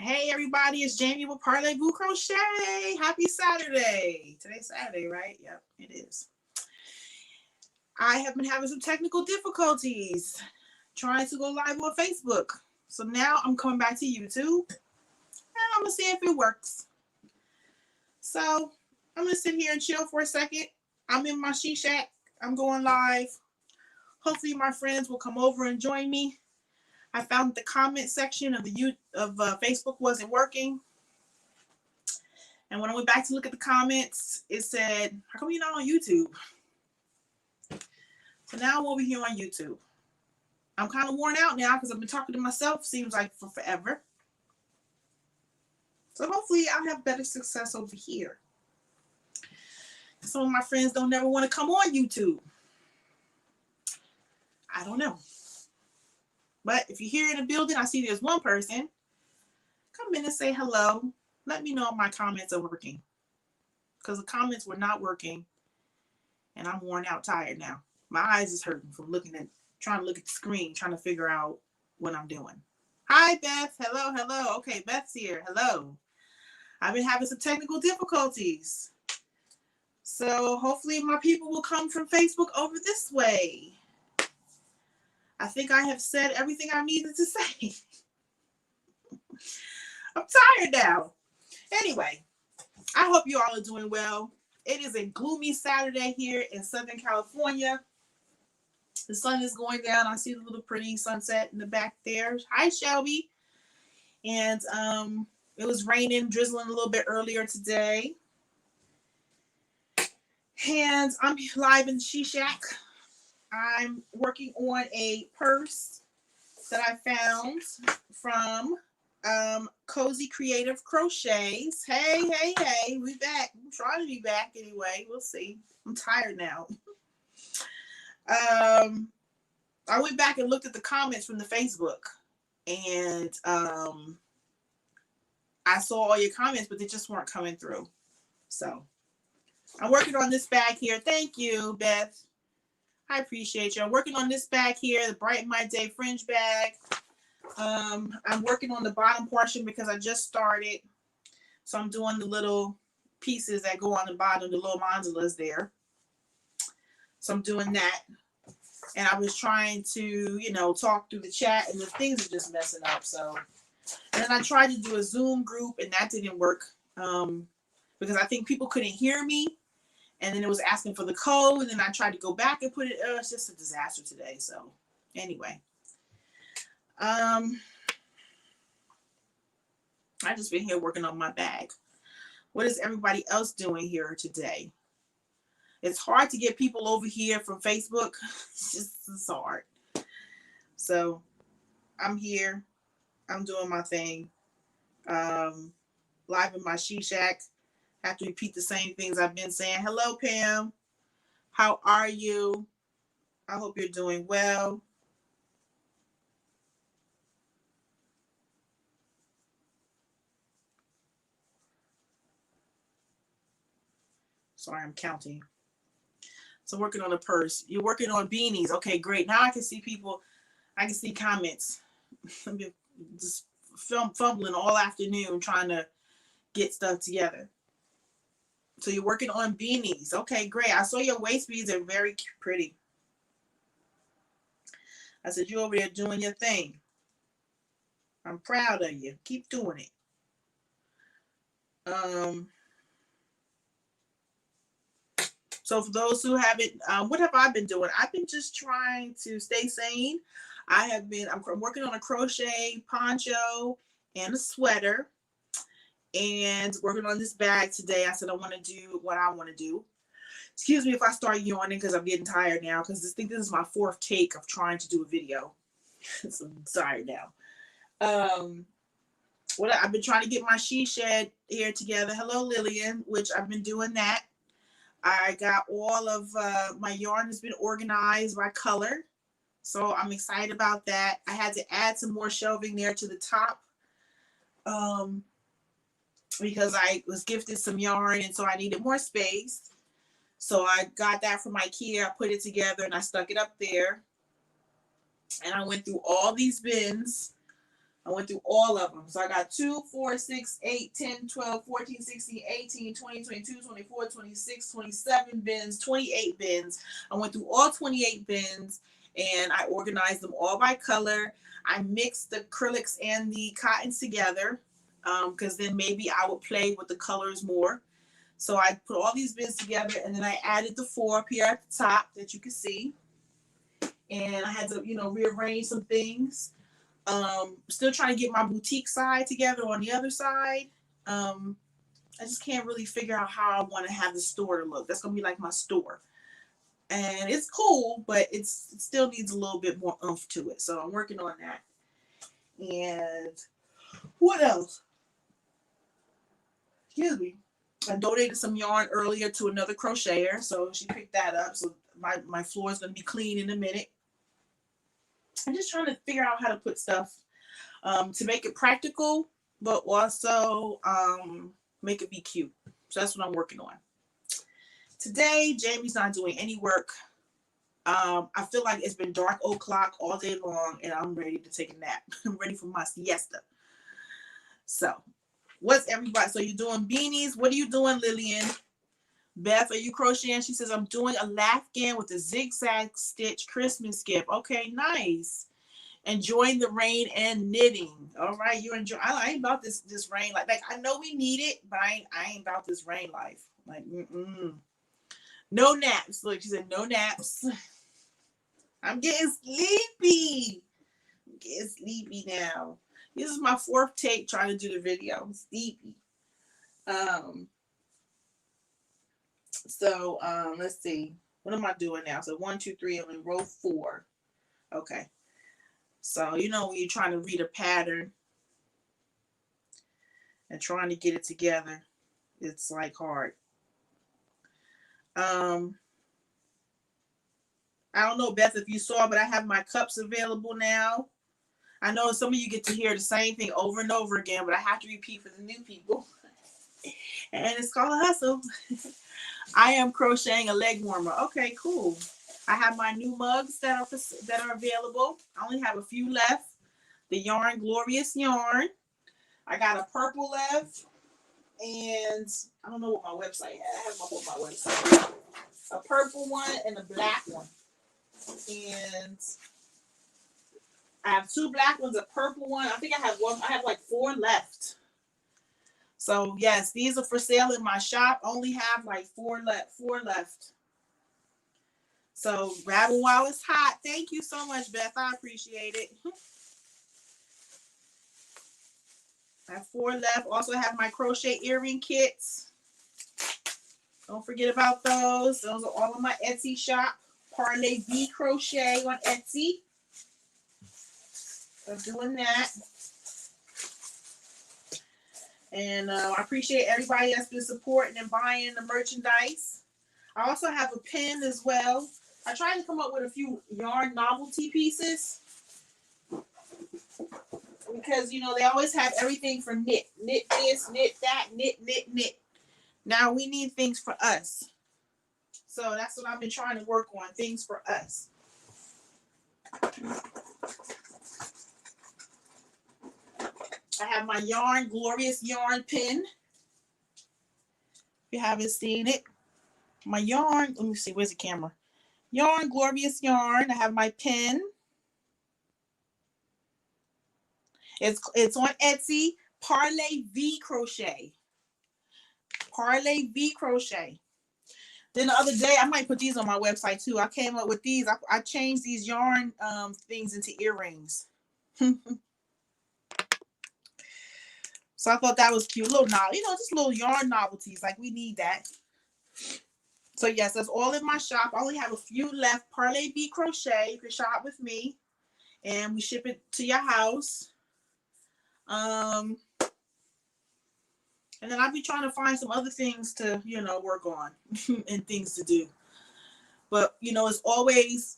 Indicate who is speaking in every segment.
Speaker 1: Hey everybody, it's Jamie with Parlez-Vous Crochet. Happy Saturday. Today's Saturday, right? Yep, it is. I have been having some technical difficulties trying to go live on Facebook. So now I'm coming back to YouTube and I'm going to see if it works. So I'm going to sit here and chill for a second. I'm in my she shack. I'm going live. Hopefully my friends will come over and join me. I found the comment section of Facebook wasn't working. And when I went back to look at the comments, it said, how come you're not on YouTube? So now I'm over here on YouTube. I'm kind of worn out now because I've been talking to myself, seems like for forever. So hopefully I'll have better success over here. Some of my friends don't never want to come on YouTube. I don't know. But if you're here in the building, I see there's one person. Come in and say hello. Let me know if my comments are working. Because the comments were not working. And I'm worn out, tired now. My eyes is hurting from trying to look at the screen, trying to figure out what I'm doing. Hi, Beth. Hello, hello. Okay, Beth's here. Hello. I've been having some technical difficulties. So hopefully my people will come from Facebook over this way. I think I have said everything I needed to say. I'm tired now. Anyway, I hope you all are doing well. It is a gloomy Saturday here in Southern California. The sun is going down. I see the little pretty sunset in the back there. Hi, Shelby. And it was raining, drizzling a little bit earlier today. And I'm live in She Shack. I'm working on a purse that I found from Cozy Creative Crochets. Hey, we back. I'm trying to be back anyway. We'll see. I'm tired now. I went back and looked at the comments from the Facebook, and I saw all your comments, but they just weren't coming through. So I'm working on this bag here. Thank you, Beth. I appreciate you. I'm working on this bag here, the Brighten My Day fringe bag. I'm working on the bottom portion because I just started. So I'm doing the little pieces that go on the bottom, the little mandalas there. So I'm doing that. And I was trying to, talk through the chat, and the things are just messing up. So, and then I tried to do a Zoom group, and that didn't work because I think people couldn't hear me. And then it was asking for the code, and then I tried to go back and put it. It's just a disaster today. So anyway, I just been here working on my bag. What is everybody else doing here today? It's hard to get people over here from Facebook. It's hard. So I'm here. I'm doing my thing. Live in my She Shack. Have to repeat the same things I've been saying. Hello, Pam. How are you? I hope you're doing well. Sorry, I'm counting. So working on a purse. You're working on beanies. Okay, great. Now I can see people. I can see comments. I've been just fumbling all afternoon trying to get stuff together. So you're working on beanies. Okay, great. I saw your waist beads are very pretty. I said, you're over there doing your thing. I'm proud of you. Keep doing it. So for those who haven't, what have I been doing? I've been just trying to stay sane. I'm working on a crochet poncho and a sweater. And working on this bag today. I said I want to do what I want to do. Excuse me if I start yawning because I'm getting tired now because I think this is my fourth take of trying to do a video. So I'm tired now. I've been trying to get my she shed here together. Hello, Lillian, which I've been doing that. I got all of my yarn has been organized by color. So I'm excited about that. I had to add some more shelving there to the top. Because I was gifted some yarn and so I needed more space. So I got that from IKEA. I put it together and I stuck it up there. And I went through all these bins I went through all of them. So I got 2, 4, 6, 8, 10, 12, 14, 16, 18, 20, 22, 24, 26, 27 bins, 28 bins. I went through all 28 bins and I organized them all by color. I mixed the acrylics and the cottons together because then maybe I would play with the colors more. So I put all these bins together and then I added the 4 up here at the top that you can see. And I had to, rearrange some things. Still trying to get my boutique side together on the other side. I just can't really figure out how I want to have the store to look. That's going to be like my store. And it's cool, but it still needs a little bit more oomph to it. So I'm working on that. And what else? Excuse me. I donated some yarn earlier to another crocheter. So she picked that up. So my floor is going to be clean in a minute. I'm just trying to figure out how to put stuff to make it practical, but also make it be cute. So that's what I'm working on. Today, Jamie's not doing any work. I feel like it's been dark o'clock all day long, and I'm ready to take a nap. I'm ready for my siesta. So, what's everybody? So, you're doing beanies. What are you doing, Lillian? Beth, are you crocheting? She says, I'm doing a Afghan with a zigzag stitch Christmas gift. Okay, nice. Enjoying the rain and knitting. All right, you enjoy. I ain't about this rain like I know we need it, but I ain't about this rain life. Like, no naps. Look, she said no naps. I'm getting sleepy. I'm getting sleepy now. This is my 4th take trying to do the video. I'm sleepy. So let's see. What am I doing now? So 1, 2, 3. I'm in row 4. Okay. So when you're trying to read a pattern and trying to get it together, it's like hard. I don't know, Beth, if you saw, but I have my cups available now. I know some of you get to hear the same thing over and over again, but I have to repeat for the new people. And it's called a hustle. I am crocheting a leg warmer. Okay, cool. I have my new mugs that are available. I only have a few left. The yarn, Glorious Yarn. I got a purple left. And I don't know what my website has. I have my website. A purple one and a black one. And I have 2 black ones, a purple one. I think I have one. I have like 4 left. So yes, these are for sale in my shop. Only have like 4 left. So grab them while it's hot. Thank you so much, Beth. I appreciate it. I have 4 left. Also have my crochet earring kits. Don't forget about those. Those are all in my Etsy shop. Parley V Crochet on Etsy. So doing that. And I appreciate everybody that's been supporting and buying the merchandise. I also have a pin as well. I tried to come up with a few yarn novelty pieces. Because, they always have everything for knit. Knit this, knit that, knit. Now we need things for us. So that's what I've been trying to work on. Things for us. I have my yarn, Glorious Yarn pin. If you haven't seen it. My yarn, let me see, where's the camera? Yarn, Glorious Yarn. I have my pin. It's on Etsy. Parley V Crochet. Parley V Crochet. Then the other day, I might put these on my website too. I came up with these. I changed these yarn things into earrings. So I thought that was cute. Little just little yarn novelties. Like we need that. So yes, that's all in my shop. I only have a few left. Parley V Crochet. You can shop with me. And we ship it to your house. And then I'll be trying to find some other things to, work on and things to do. But, it's always,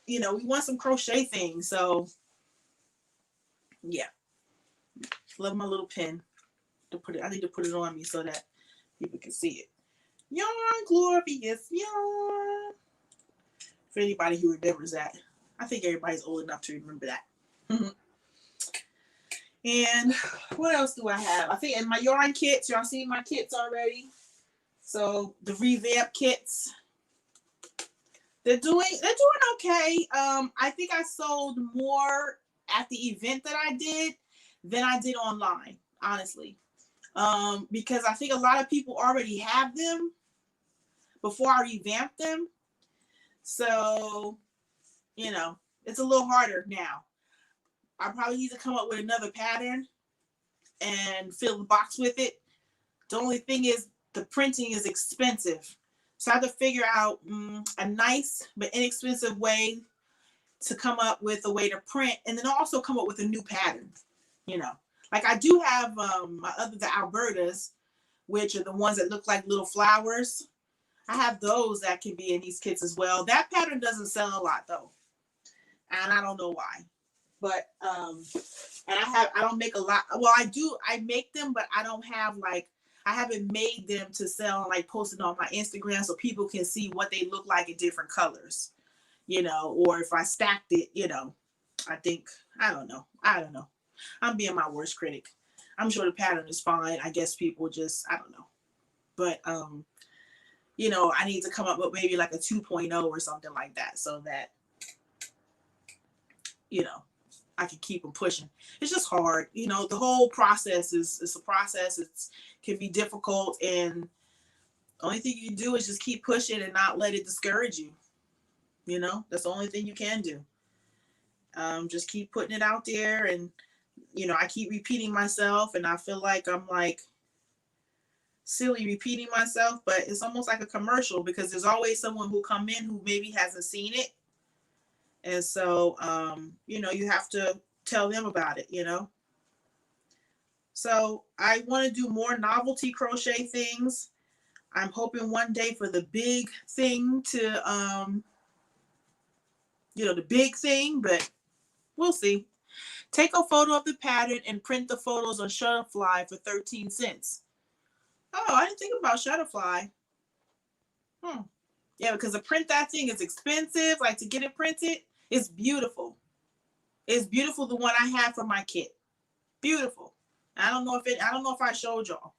Speaker 1: we want some crochet things. So, yeah. Love my little pin. I need to put it on me so that people can see it. Yarn, Glorious Yarn. For anybody who remembers that. I think everybody's old enough to remember that. And what else do I have? I think in my yarn kits, y'all see my kits already. So the revamp kits, they're doing okay. I think I sold more at the event that I did than I did online, honestly. Because I think a lot of people already have them before I revamped them. So, you know, it's a little harder now. I probably need to come up with another pattern and fill the box with it. The only thing is the printing is expensive. So I have to figure out a nice but inexpensive way to come up with a way to print, and then also come up with a new pattern. You know, like I do have my the Albertas, which are the ones that look like little flowers. I have those that can be in these kits as well. That pattern doesn't sell a lot though, and I don't know why. But and I don't make a lot. Well, I make them, but I don't have like, I haven't made them to sell and like post it on my Instagram so people can see what they look like in different colors, you know, or if I stacked it, you know. I don't know. I'm being my worst critic. I'm sure the pattern is fine. I guess people just, I don't know. But you know, I need to come up with maybe like a 2.0 or something like that, so that, you know, I can keep them pushing. It's just hard. You know, the whole process is a process. It's can be difficult, and the only thing you can do is just keep pushing and not let it discourage you. You know, that's the only thing you can do. Just keep putting it out there, and you know, I keep repeating myself, and I feel like I'm like silly repeating myself, but it's almost like a commercial because there's always someone who come in who maybe hasn't seen it. And so, you know, you have to tell them about it, you know. So I want to do more novelty crochet things. I'm hoping one day for the big thing to, you know, the big thing, but we'll see. Take a photo of the pattern and print the photos on Shutterfly for 13 cents. Oh, I didn't think about Shutterfly. Yeah, because to print that thing is expensive. Like to get it printed, it's beautiful. It's beautiful, the one I have for my kit. Beautiful. I don't know if I showed y'all.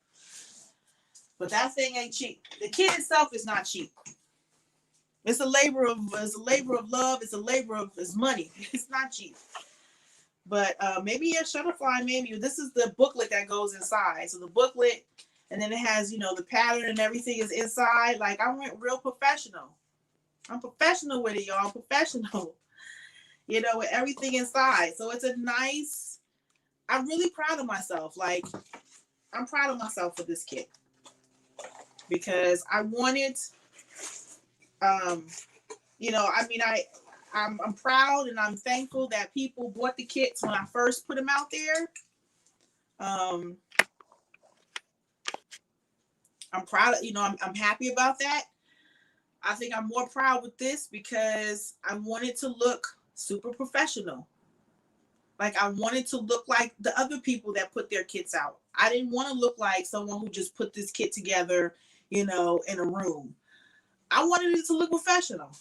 Speaker 1: But that thing ain't cheap. The kit itself is not cheap. It's a labor of love. It's money. It's not cheap. But maybe a Shutterfly, maybe. This is the booklet that goes inside. So the booklet, and then it has, you know, the pattern and everything is inside. Like I went real professional. I'm professional with it, y'all. I'm professional. You know, with everything inside. So it's a nice, I'm really proud of myself. Like, I'm proud of myself for this kit. Because I wanted, you know, I mean, I'm proud and I'm thankful that people bought the kits when I first put them out there. I'm proud of, you know, I'm happy about that. I think I'm more proud with this because I wanted to look super professional. Like I wanted to look like the other people that put their kits out. I didn't want to look like someone who just put this kit together, you know, in a room. I wanted it to look professional.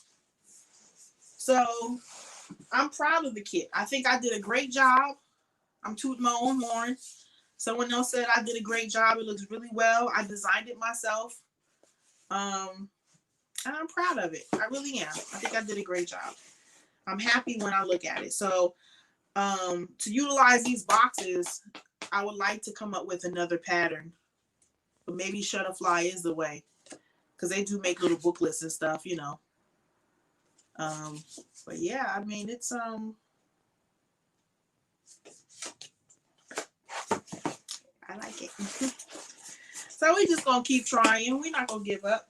Speaker 1: So I'm proud of the kit. I think I did a great job. I'm tooting my own horn. Someone else said I did a great job. It looks really well. I designed it myself. And I'm proud of it. I really am. I think I did a great job. I'm happy when I look at it. So to utilize these boxes, I would like to come up with another pattern. But maybe Shutterfly is the way. Because they do make little booklets and stuff, you know. But yeah, I mean, it's I like it. So we're just gonna keep trying. We're not gonna give up.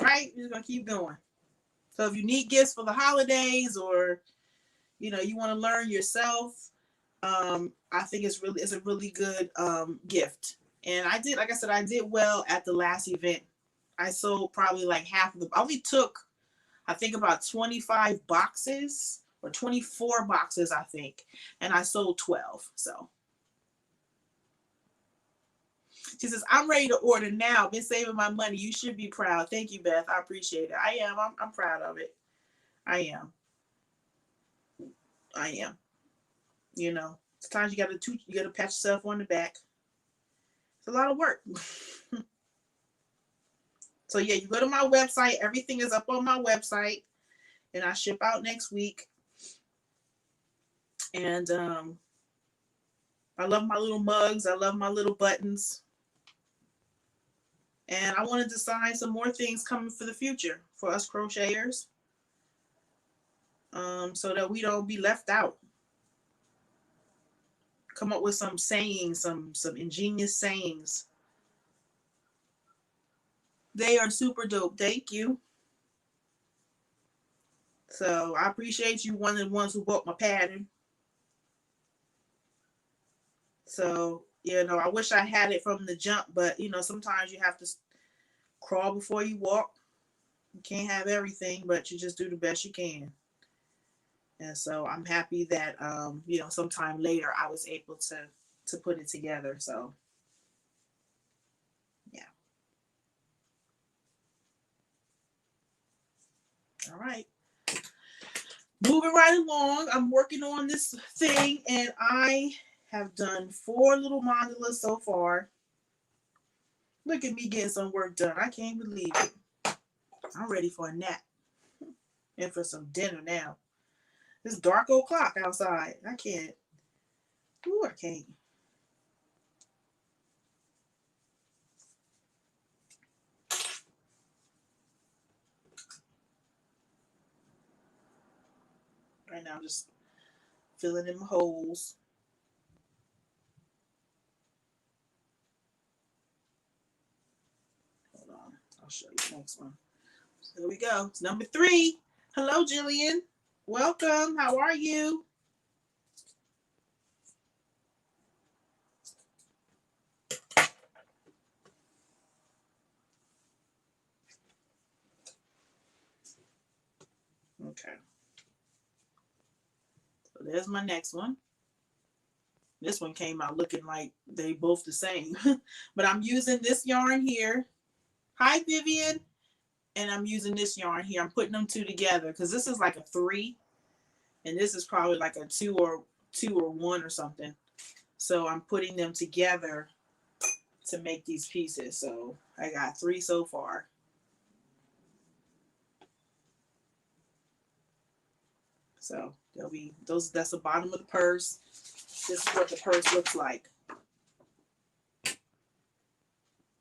Speaker 1: Right? We're just gonna keep going. So if you need gifts for the holidays, or you know, you want to learn yourself, I think it's a really good gift. And I did, like I said, I did well at the last event. I sold probably like half of them. I only took, I think, about 25 boxes or 24 boxes, I think. And I sold 12. So she says, I'm ready to order now. Been saving my money. You should be proud. Thank you, Beth. I appreciate it. I am. I'm proud of it. I am. You know. Sometimes you gotta pat yourself on the back. It's a lot of work. So yeah, you go to my website. Everything is up on my website, and I ship out next week. And I love my little mugs. I love my little buttons. And I want to design some more things coming for the future for us crocheters, so that we don't be left out. Come up with some sayings, some ingenious sayings. They are super dope. Thank you. So I appreciate you, one of the ones who bought my pattern. So, I wish I had it from the jump, but sometimes you have to crawl before you walk. You can't have everything, but you just do the best you can. And so I'm happy that sometime later I was able to put it together. So yeah. All right. Moving right along, I'm working on this thing, and I have done 4 little mandalas so far. Look at me getting some work done. I can't believe it. I'm ready for a nap and for some dinner now. It's dark o'clock outside. I can't. Ooh, I can't. Right now, I'm just filling in my holes. Hold on. I'll show you the next one. So here we go. It's number 3. Hello, Jillian. Welcome. How are you? Okay. So there's my next one. This one came out looking like they both the same. But I'm using this yarn here. Hi, Vivian. And I'm using this yarn here. I'm putting them 2 together because this is like a 3. And this is probably like a 2 or 1 or something. So I'm putting them together to make these pieces. So I got 3 so far. So there'll be those. That's the bottom of the purse. This is what the purse looks like.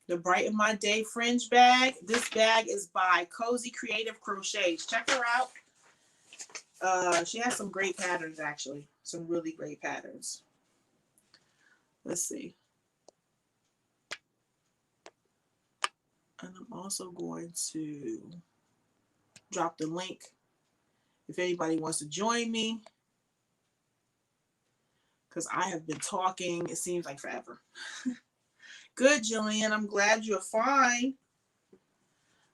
Speaker 1: The Brighten My Day fringe bag. This bag is by Cozy Creative Crochets. Check her out. She has some great patterns, actually. Some really great patterns. Let's see. And I'm also going to drop the link if anybody wants to join me, because I have been talking, it seems like forever. Good, Jillian. I'm glad you're fine.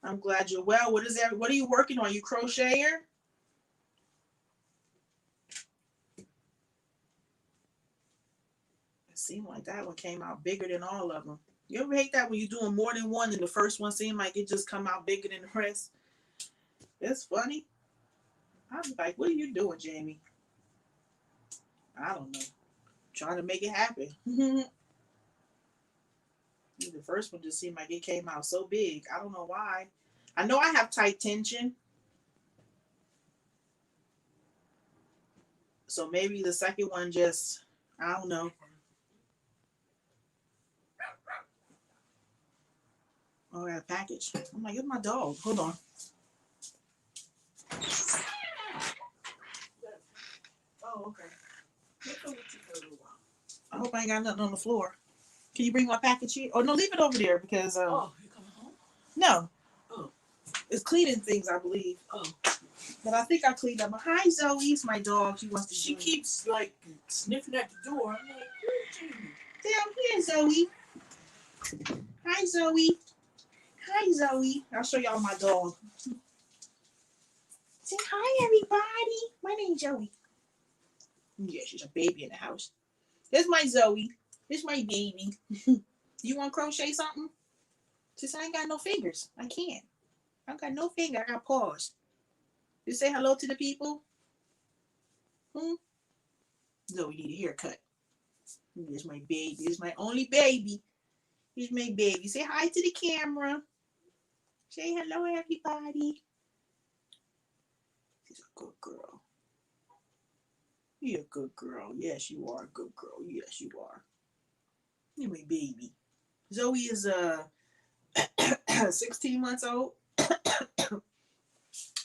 Speaker 1: I'm glad you're well. What are you working on? You crocheter? It seemed like that one came out bigger than all of them. You ever hate that when you're doing more than one and the first one seemed like it just come out bigger than the rest? It's funny. I was like, what are you doing, Jamie? I don't know. Trying to make it happen. The first one just seemed like it came out so big. I don't know why. I know I have tight tension. So maybe the second one just, I don't know. Oh, I got a package. I'm like, it's my dog. Hold on. Oh, okay. I hope I ain't got nothing on the floor. Can you bring my package here? Oh, no, leave it over there because...
Speaker 2: oh, you coming home?
Speaker 1: No.
Speaker 2: Oh.
Speaker 1: It's cleaning things, I believe.
Speaker 2: Oh.
Speaker 1: But I think I cleaned up. Hi, Zoe. It's my dog.
Speaker 2: She keeps, like, sniffing at the door. I'm like, where's
Speaker 1: Down
Speaker 2: Jamie?
Speaker 1: here, Zoe. Hi, Zoe. Hi, Zoe. I'll show y'all my dog. Say hi, everybody. My name's Zoe. Yeah, she's a baby in the house. There's my Zoe. There's my baby. You want to crochet something? Since I ain't got no fingers. I can't. I got no finger. I got paws. You say hello to the people? Zoe need a haircut. Here's my baby. Here's my only baby. Here's my baby. Say hi to the camera. Say hello, everybody. She's a good girl. You're a good girl. Yes, you are a good girl. Yes, you are. You're my baby. Zoe is 16 months old.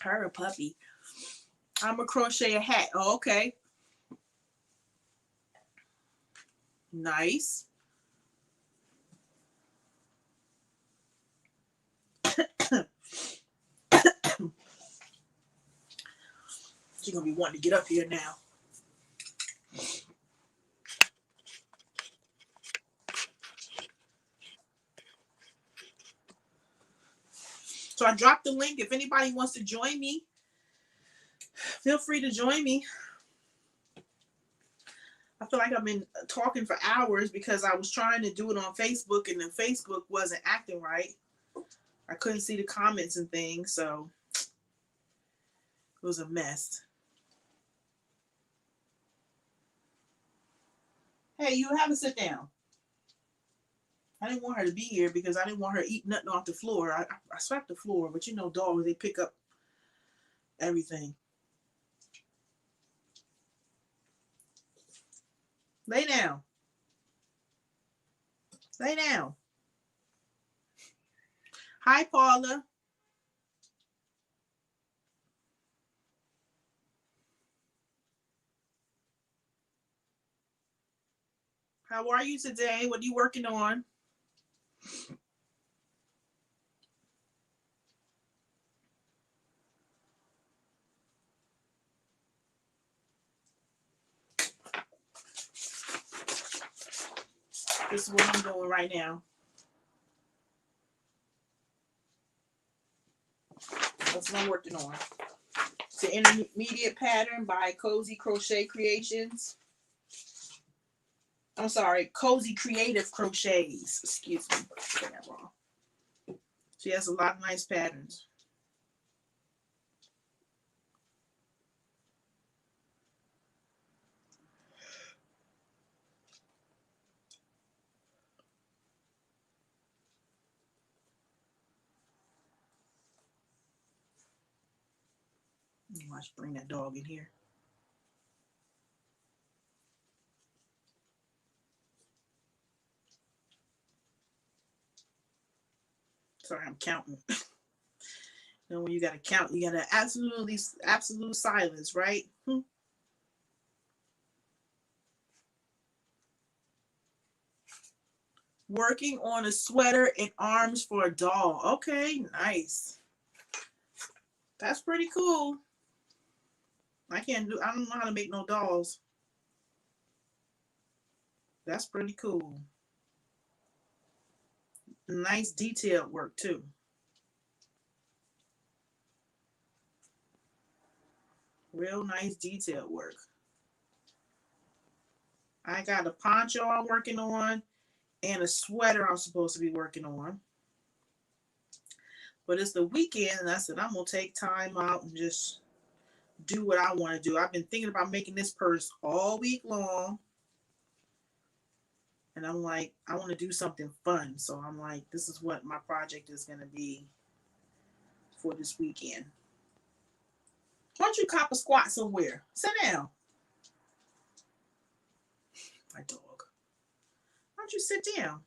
Speaker 1: Her a puppy. I'm a crochet a hat. Oh, okay. Nice. She's gonna be wanting to get up here now. So I dropped the link. If anybody wants to join me, feel free to join me. I feel like I've been talking for hours because I was trying to do it on Facebook and then Facebook wasn't acting right. I couldn't see the comments and things, so it was a mess. Hey, you have a sit down. I didn't want her to be here because I didn't want her eating nothing off the floor. I swept the floor, but you know dogs, they pick up everything. Lay down. Lay down. Hi, Paula. How are you today? What are you working on? This is what I'm doing right now. That's what I'm working on. It's the intermediate pattern by Cozy Crochet Creations. I'm sorry, Cozy Creative Crochets. Excuse me, I said that wrong. She has a lot of nice patterns. Watch, bring that dog in here. Sorry, I'm counting. You know, when you gotta count, you gotta absolute silence, right? Working on a sweater and arms for a doll. Okay, nice. That's pretty cool. I don't know how to make no dolls. That's pretty cool. Nice detailed work too. Real nice detailed work. I got a poncho I'm working on and a sweater I'm supposed to be working on. But it's the weekend and I said I'm going to take time out and just do what I want to do. I've been thinking about making this purse all week long. And I'm like, I want to do something fun. So I'm like, this is what my project is going to be for this weekend. Why don't you cop a squat somewhere? Sit down. My dog. Why don't you sit down?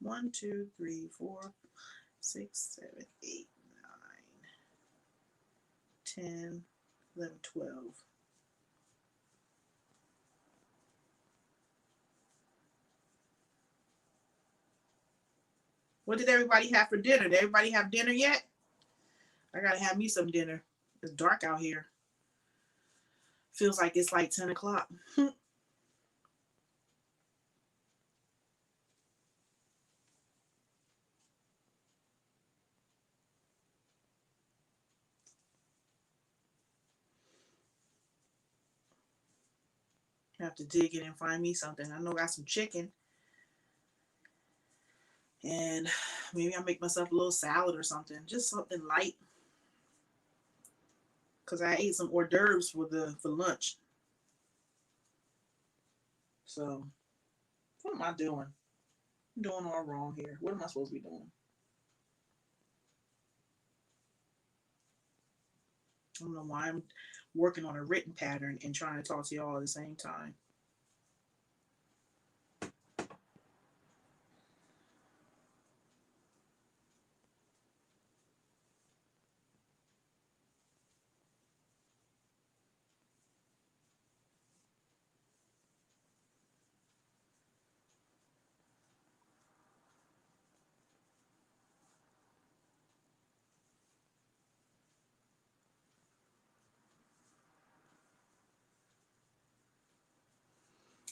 Speaker 1: 1, 2, 3, 4, 6, 7, 8, 9, 10, 11, 12. What did everybody have for dinner? Did everybody have dinner yet? I gotta have me some dinner. It's dark out here. Feels like it's like 10 o'clock. I have to dig in and find me something. I know I got some chicken. And maybe I'll make myself a little salad or something. Just something light. Because I ate some hors d'oeuvres for lunch. So What am I doing? I'm doing all wrong here. What am I supposed to be doing? I don't know why I'm working on a written pattern and trying to talk to y'all at the same time.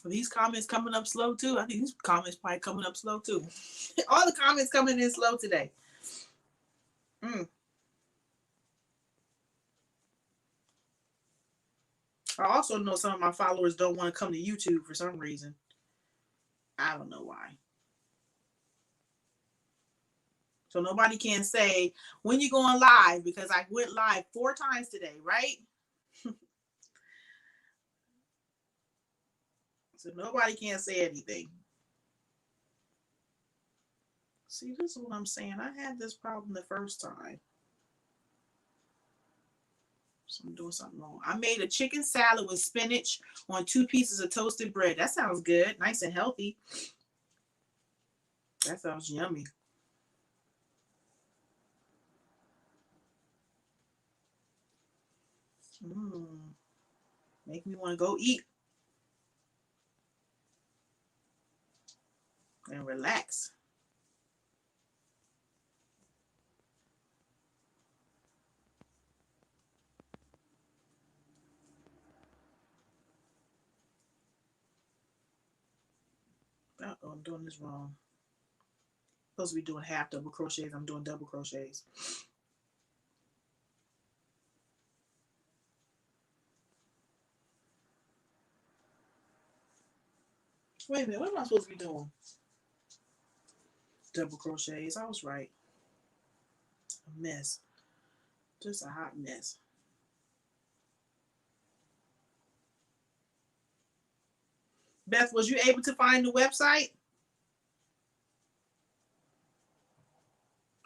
Speaker 1: Are these comments coming up slow too? I think these comments probably coming up slow too. All the comments coming in slow today. I also know some of my followers don't want to come to YouTube for some reason. I don't know why. So nobody can say when you going live, because I went live 4 times today, right? So nobody can say anything. See, this is what I'm saying. I had this problem the first time. So I'm doing something wrong. I made a chicken salad with spinach on 2 pieces of toasted bread. That sounds good. Nice and healthy. That sounds yummy. Make me want to go eat and relax. Uh-oh, I'm doing this wrong. I'm supposed to be doing half double crochets. I'm doing double crochets. Wait a minute, what am I supposed to be doing? Double crochets. I was right. A mess. Just a hot mess. Beth, was you able to find the website?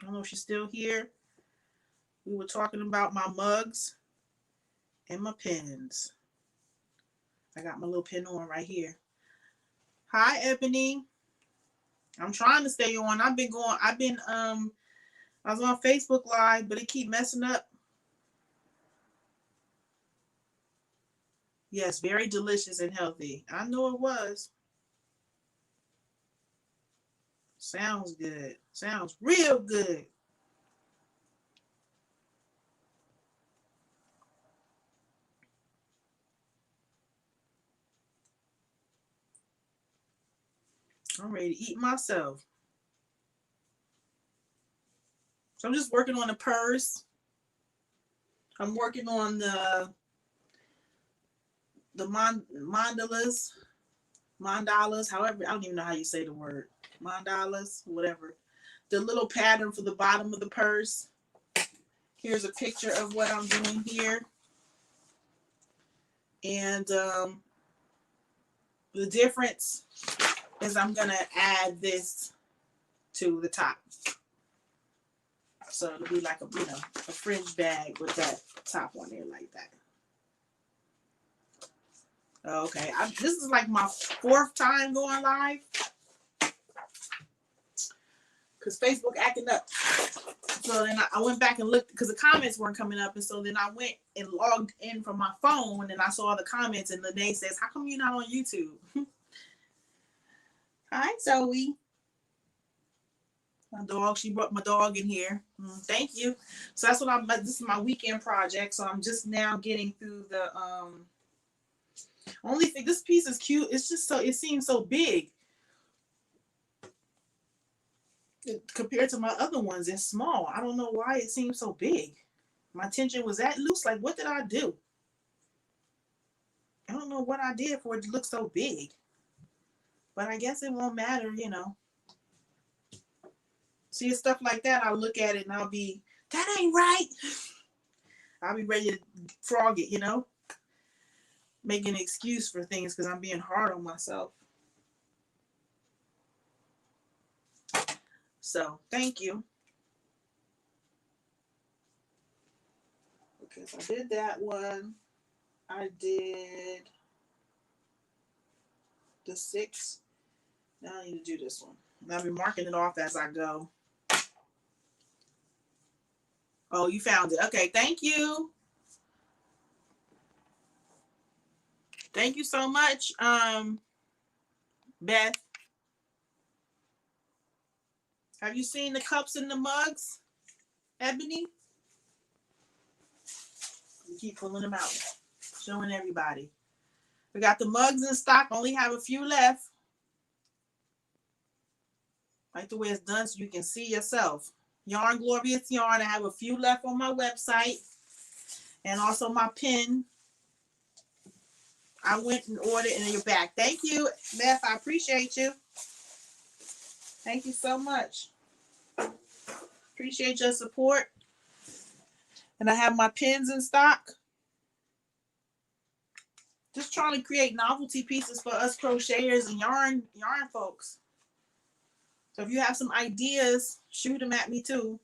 Speaker 1: I don't know if she's still here. We were talking about my mugs and my pens. I got my little pen on right here. Hi, Ebony. I'm trying to stay on. I was on Facebook Live, but it keep messing up. Yes, very delicious and healthy. I know it was. Sounds good. Sounds real good. I'm ready to eat myself. So I'm just working on the purse. I'm working on the mandalas, however, I don't even know how you say the word. Mandalas, whatever. The little pattern for the bottom of the purse. Here's a picture of what I'm doing here. And the difference is I'm going to add this to the top. So it'll be like a fringe bag with that top on there like that. Okay, this is like my 4th time going live. Because Facebook acting up. So then I went back and looked because the comments weren't coming up. And so then I went and logged in from my phone and I saw the comments and Lene says, how come you're not on YouTube? Hi, Zoe. My dog, she brought my dog in here. Thank you. So that's what this is my weekend project. So I'm just now getting through the only thing, this piece is cute. It's just it seems so big. Compared to my other ones, it's small. I don't know why it seems so big. My tension was that loose. Like, what did I do? I don't know what I did for it to look so big. But I guess it won't matter, See, stuff like that, I'll look at it and I'll be, that ain't right. I'll be ready to frog it, Making an excuse for things because I'm being hard on myself. So thank you. Okay, so I did that one. I did the 6. Now I need to do this one. And I've been marking it off as I go. Oh, you found it. Okay, thank you. Thank you so much, Beth. Have you seen the cups and the mugs, Ebony? We keep pulling them out, showing everybody. We got the mugs in stock. Only have a few left. Like the way it's done so you can see yourself. Yarn Glorious Yarn. I have a few left on my website. And also my pin. I went and ordered and you're back. Thank you, Beth. I appreciate you. Thank you so much. Appreciate your support. And I have my pins in stock. Just trying to create novelty pieces for us crocheters and yarn folks. So if you have some ideas, shoot them at me too.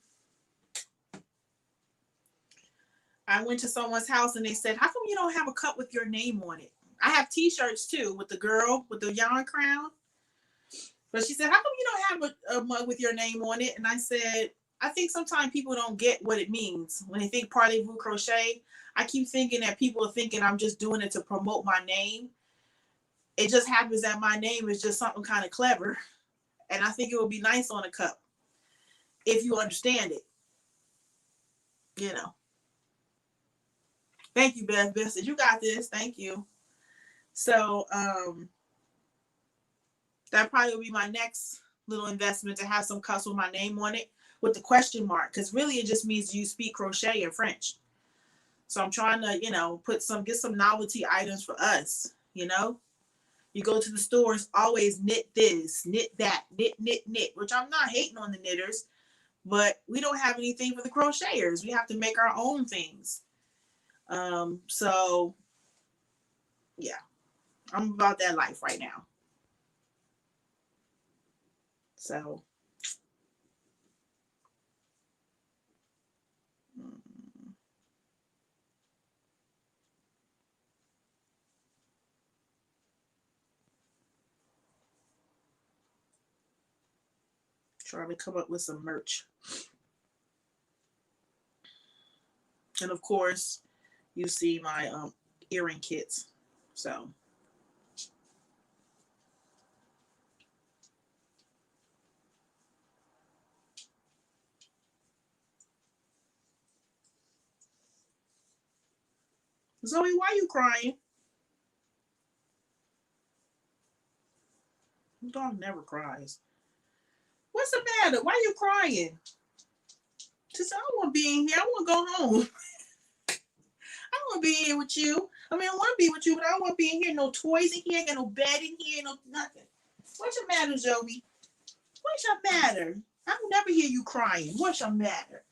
Speaker 1: I went to someone's house and they said, how come you don't have a cup with your name on it? I have t-shirts too with the girl with the yarn crown. But she said, how come you don't have a mug with your name on it? And I said, I think sometimes people don't get what it means. When they think Parlez-Vous Crochet, I keep thinking that people are thinking I'm just doing it to promote my name. It just happens that my name is just something kind of clever. And I think it would be nice on a cup if you understand it. You know. Thank you, Beth. Beth said, you got this. Thank you. So that probably will be my next little investment, to have some cups with my name on it with the question mark. Because really it just means you speak crochet in French. So I'm trying to, get some novelty items for us, You go to the stores, always knit this, knit that, knit, which I'm not hating on the knitters, but we don't have anything for the crocheters. We have to make our own things. So yeah, I'm about that life right now. So trying to come up with some merch. And of course, you see my earring kits. So Zoe, why are you crying? The dog never cries. What's the matter? Why are you crying? She said, I don't want to be in here. I want to go home. I don't want to be here with you. I mean, I want to be with you, but I don't want to be in here. No toys in here. I got no bed in here. No nothing. What's your matter, Zoe? What's your matter? I will never hear you crying. What's your matter?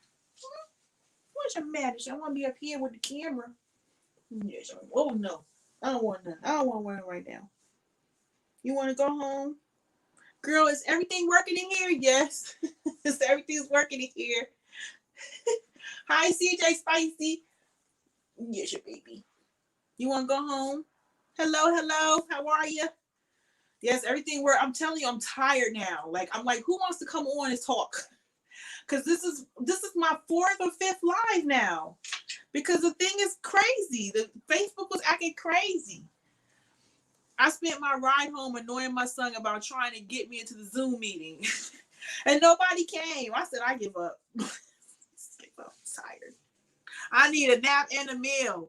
Speaker 1: What's your matter? I want to be up here with the camera. Yes. Oh no, I don't want that. I don't want one right now. You want to go home, girl? Is everything working in here? Yes, everything's working in here. Hi, CJ Spicy. Yes, your baby. You want to go home? Hello. How are you? Yes, everything works. I'm telling you, I'm tired now. I'm like, who wants to come on and talk? Because this is my 4th or 5th live now. Because the thing is crazy. The Facebook was acting crazy. I spent my ride home annoying my son about trying to get me into the Zoom meeting. And nobody came. I said, I give up. I'm tired. I need a nap and a meal.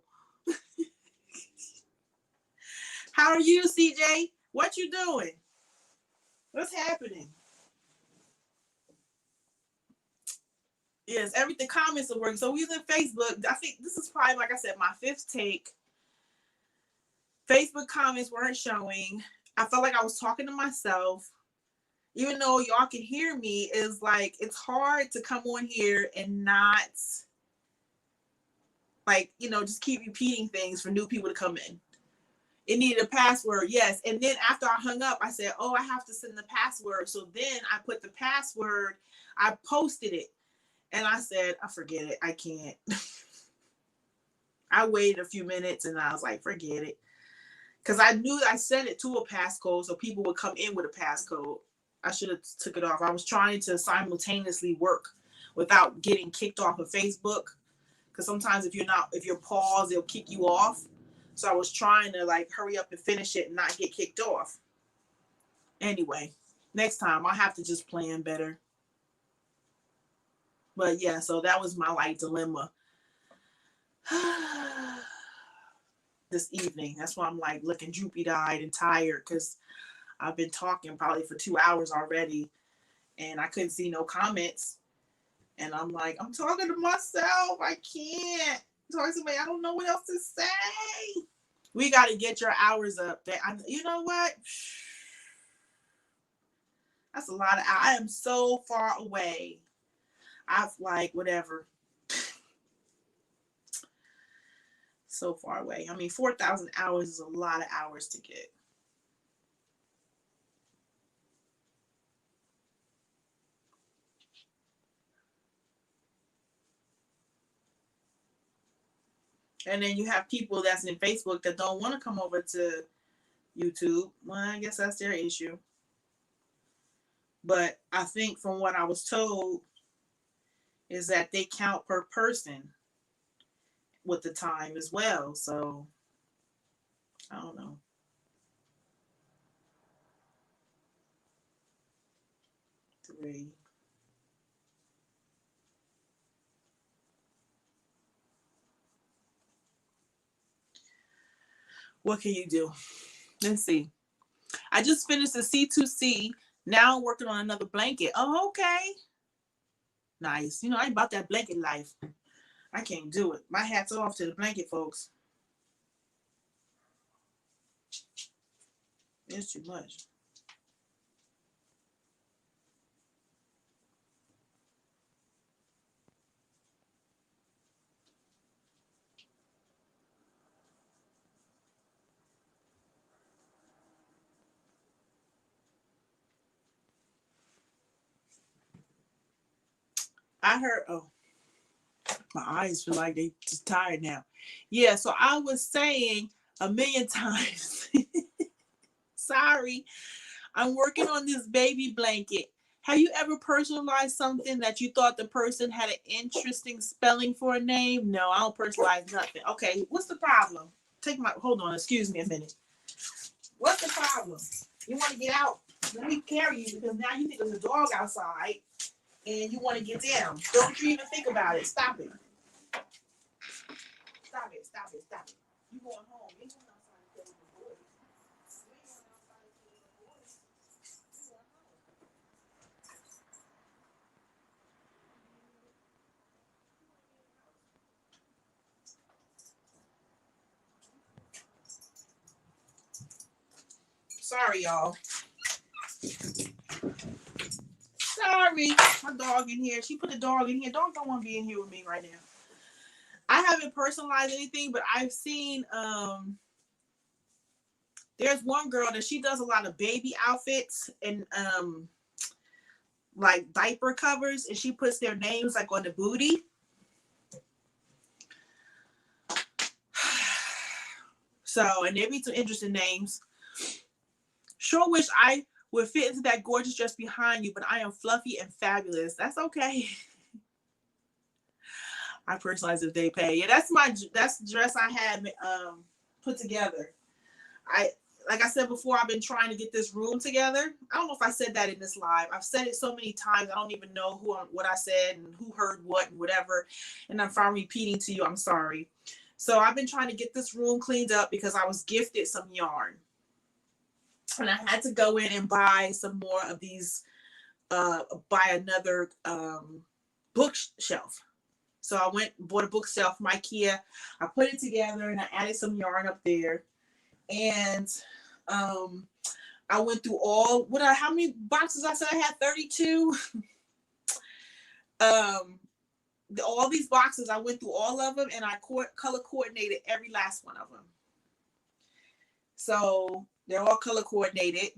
Speaker 1: How are you, CJ? What you doing? What's happening? Yes, everything, comments are working. So we using Facebook. I think this is probably, like I said, my 5th take. Facebook comments weren't showing. I felt like I was talking to myself. Even though y'all can hear me, it's like it's hard to come on here and not just keep repeating things for new people to come in. It needed a password, yes. And then after I hung up, I said, oh, I have to send the password. So then I put the password, I posted it. And I said, I forget it. I can't. I waited a few minutes and I was like, forget it. Because I knew I set it to a passcode so people would come in with a passcode. I should have took it off. I was trying to simultaneously work without getting kicked off of Facebook. Because sometimes if you're paused, they'll kick you off. So I was trying to like hurry up and finish it and not get kicked off. Anyway, next time I'll have to just plan better. But yeah, so that was my like dilemma this evening. That's why I'm like looking droopy-eyed and tired, because I've been talking probably for 2 hours already and I couldn't see no comments. And I'm like, I'm talking to myself. I can't talk to somebody. I don't know what else to say. We got to get your hours up. You know what? That's a lot of hours. I am so far away. I've like, whatever. So far away. I mean, 4,000 hours is a lot of hours to get. And then you have people that's in Facebook that don't want to come over to YouTube. Well, I guess that's their issue. But I think from what I was told is that they count per person with the time as well. So I don't know. Three. What can you do? Let's see. I just finished the C2C. Now I'm working on another blanket. Oh, okay. Nice. You know, I ain't about that blanket life. I can't do it. My hat's off to the blanket folks. It's too much. I heard, oh, my eyes feel like they just tired now. Yeah, so I was saying a million times. Sorry. I'm working on this baby blanket. Have you ever personalized something that you thought the person had an interesting spelling for a name? No, I don't personalize nothing. Okay, what's the problem? Hold on, excuse me a minute. What's the problem? You want to get out? Let me carry you, because now you think there's a dog outside and you want to get down. Don't you even think about it. Stop it. Stop it, stop it, stop it. You going home. You going outside to play with the boys. You ain't going outside to play with the boys. You going home. Sorry, y'all. Sorry. My dog in here. She put the dog in here. Dog don't want to be in here with me right now. I haven't personalized anything, but I've seen there's one girl that she does a lot of baby outfits and like diaper covers, and she puts their names like on the booty. So, and there be some interesting names. Sure wish I would fit into that gorgeous dress behind you, but I am fluffy and fabulous. That's okay. I personalize if they pay. Yeah, that's the dress I had put together. Like I said before, I've been trying to get this room together. I don't know if I said that in this live. I've said it so many times. I don't even know what I said and who heard what and whatever. And if I'm repeating to you, I'm sorry. So I've been trying to get this room cleaned up because I was gifted some yarn. And I had to go in and buy some more of these, buy another bookshelf. So I went and bought a bookshelf from IKEA. I put it together and I added some yarn up there. And I went through how many boxes I said I had? 32. All these boxes, I went through all of them and I color coordinated every last one of them. So they're all color coordinated.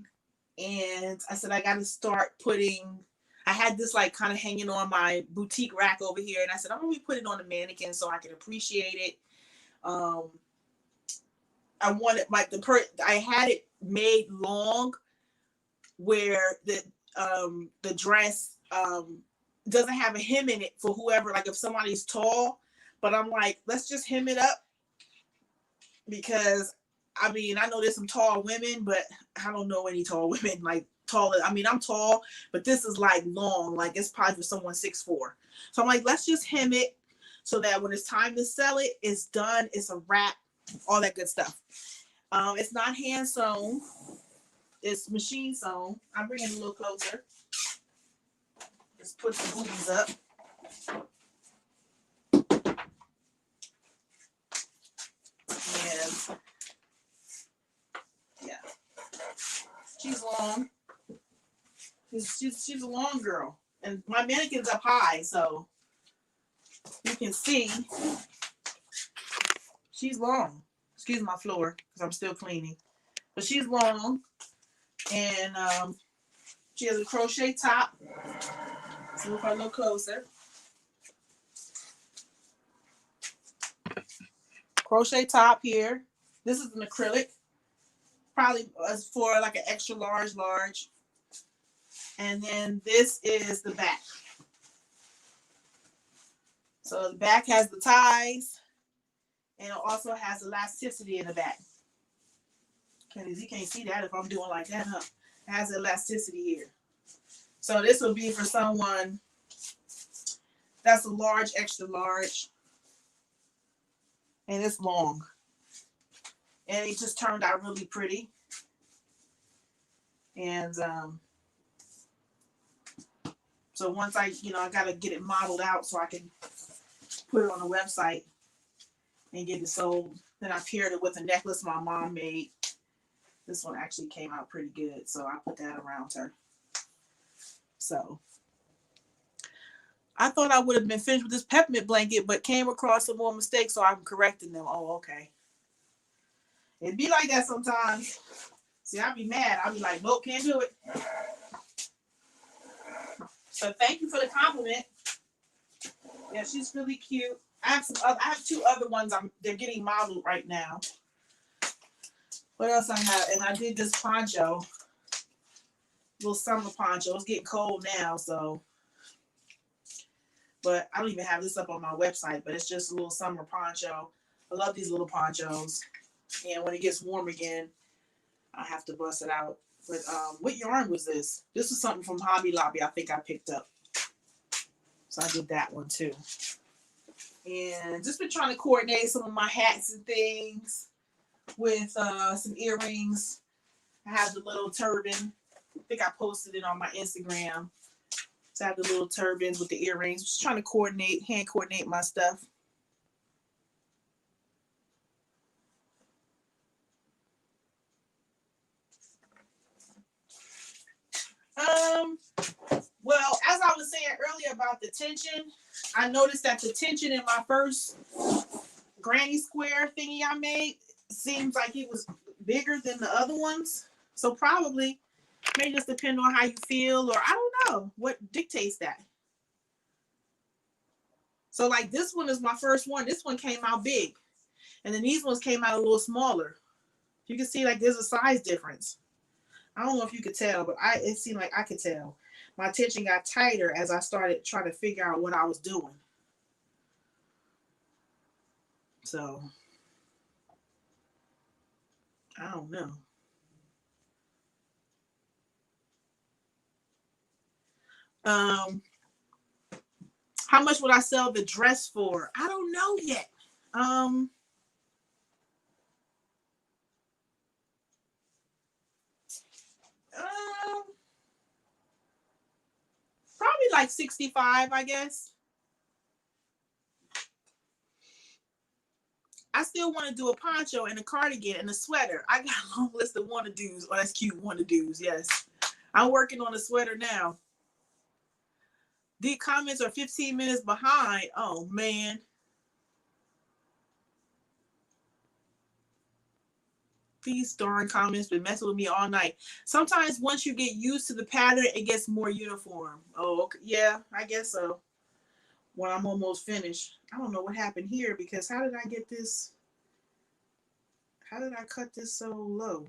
Speaker 1: And I said, I got to start putting, I had this like kind of hanging on my boutique rack over here. And I said, I'm going to put it on the mannequin so I can appreciate it. I wanted I had it made long where the dress doesn't have a hem in it for whoever, like if somebody's tall, but I'm like, let's just hem it up because I mean, I know there's some tall women, but I don't know any tall women like taller. I mean, I'm tall, but this is like long, like it's probably for someone 6'4". So I'm like, let's just hem it so that when it's time to sell it, it's done, it's a wrap, all that good stuff. It's not hand sewn, it's machine sewn. I'm bringing it a little closer. Just put the booties up. And yeah, she's long. She's a long girl, and my mannequin's up high, so you can see she's long. Excuse my floor because I'm still cleaning, but she's long, and she has a crochet top. Let's look a little closer. Crochet top here. This is an acrylic, probably for like an extra large. And then this is the back. So the back has the ties, and it also has elasticity in the back. You can't see that if I'm doing like that, huh? It has elasticity here. So this will be for someone that's a large, extra large. And it's long. And it just turned out really pretty. And so once I got to get it modeled out so I can put it on the website and get it sold. Then I paired it with a necklace my mom made. This one actually came out pretty good, so I put that around her. So I thought I would have been finished with this peppermint blanket, but came across some more mistakes, so I'm correcting them. Oh, okay. It'd be like that sometimes. See, I'd be mad. I'd be like, nope, can't do it. So thank you for the compliment. Yeah, she's really cute. I have two other ones. They're getting modeled right now. What else I have? And I did this poncho, little summer poncho. It's getting cold now, so. But I don't even have this up on my website. But it's just a little summer poncho. I love these little ponchos. And when it gets warm again, I have to bust it out. But what yarn was this? This was something from Hobby Lobby. I think I picked up. So I did that one too. And just been trying to coordinate some of my hats and things with some earrings. I have the little turban. I think I posted it on my Instagram. So I have the little turbans with the earrings. Just trying to hand coordinate my stuff. Well, as I was saying earlier about the tension, I noticed that the tension in my first granny square thingy I made seems like it was bigger than the other ones. So probably may just depend on how you feel, or I don't know what dictates that. So like this one is my first one. This one came out big. And then these ones came out a little smaller. You can see like there's a size difference. I don't know if you could tell, but it seemed like I could tell. My tension got tighter as I started trying to figure out what I was doing. So, I don't know. How much would I sell the dress for? I don't know yet. Probably like 65, I guess. I still want to do a poncho and a cardigan and a sweater. I got a long list of wanna-dos. Oh, that's cute. Wanna-dos, yes. I'm working on a sweater now. The comments are 15 minutes behind. Oh, man. These darn comments been messing with me all night. Sometimes once you get used to the pattern, it gets more uniform. Oh, okay. Yeah, I guess so. When I'm almost finished. I don't know what happened here because how did I get this? How did I cut this so low?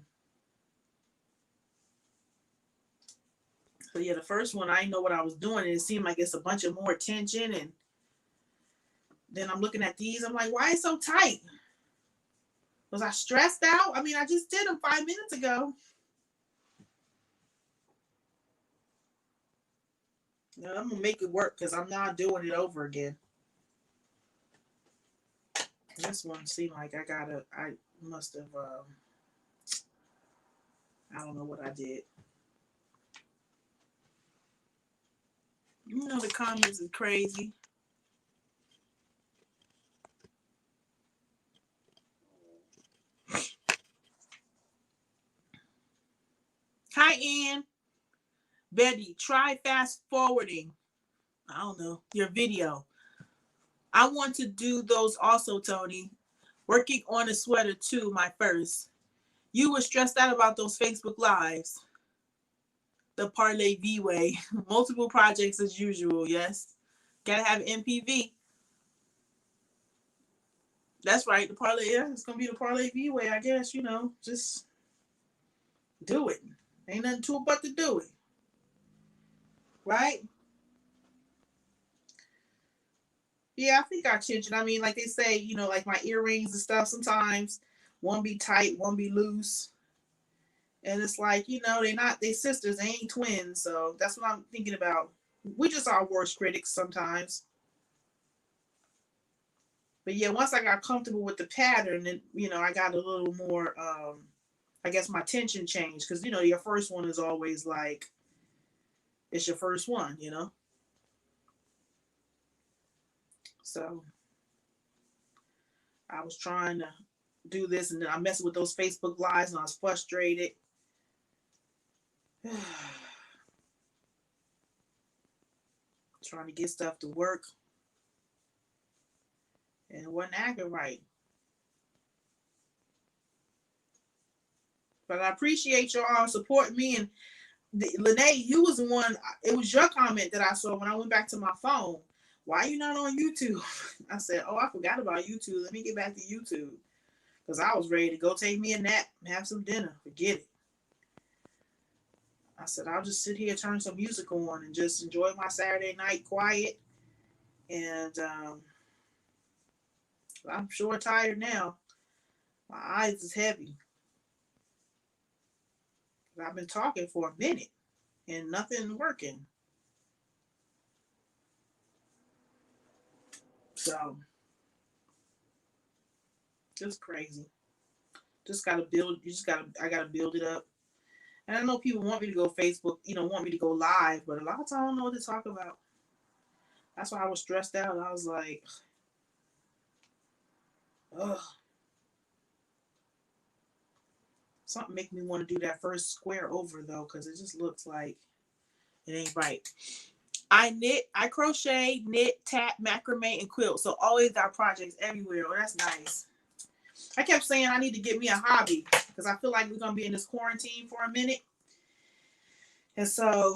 Speaker 1: So yeah, the first one, I didn't know what I was doing. And it seemed like it's a bunch of more tension. And then I'm looking at these. I'm like, why is it so tight? Was I stressed out? I mean, I just did them 5 minutes ago. No, I'm going to make it work because I'm not doing it over again. This one seemed like I must have, I don't know what I did. You know, the comments is crazy. Hi, Ann. Betty, try fast forwarding. I don't know, your video. I want to do those also, Tony. Working on a sweater too, my first. You were stressed out about those Facebook Lives. The Parlay V way. Multiple projects as usual, yes. Gotta have MPV. That's right, the Parlay, yeah, it's gonna be the Parlay V way, I guess, you know, just do it. Ain't nothing to it but to do it. Right? Yeah, I think I changed it. I mean, like they say, you know, like my earrings and stuff, sometimes one be tight, one be loose. And it's like, you know, they sisters, they ain't twins. So that's what I'm thinking about. We just are worst critics sometimes. But yeah, once I got comfortable with the pattern, and you know, I got a little more I guess my tension changed. Because, you know, your first one is always like it's your first one, you know. So I was trying to do this and then I messed with those Facebook Lives and I was frustrated. Trying to get stuff to work. And it wasn't acting right. But I appreciate y'all supporting me. And Lene, you was the one, it was your comment that I saw when I went back to my phone. Why are you not on YouTube? I said, oh, I forgot about YouTube. Let me get back to YouTube. Because I was ready to go take me a nap and have some dinner. Forget it. I said, I'll just sit here, turn some music on, and just enjoy my Saturday night quiet. And I'm sure tired now. My eyes is heavy. I've been talking for a minute and nothing working. So, just crazy. Just gotta build. I gotta build it up. And I know people want me to go Facebook, you know, want me to go live, but a lot of times I don't know what to talk about. That's why I was stressed out. I was like, ugh. Something make me want to do that first square over though, because it just looks like it ain't right. I knit, I crochet, knit, tap, macrame, and quilt. So always got projects everywhere. Oh, that's nice. I kept saying I need to get me a hobby because I feel like we're gonna be in this quarantine for a minute. And so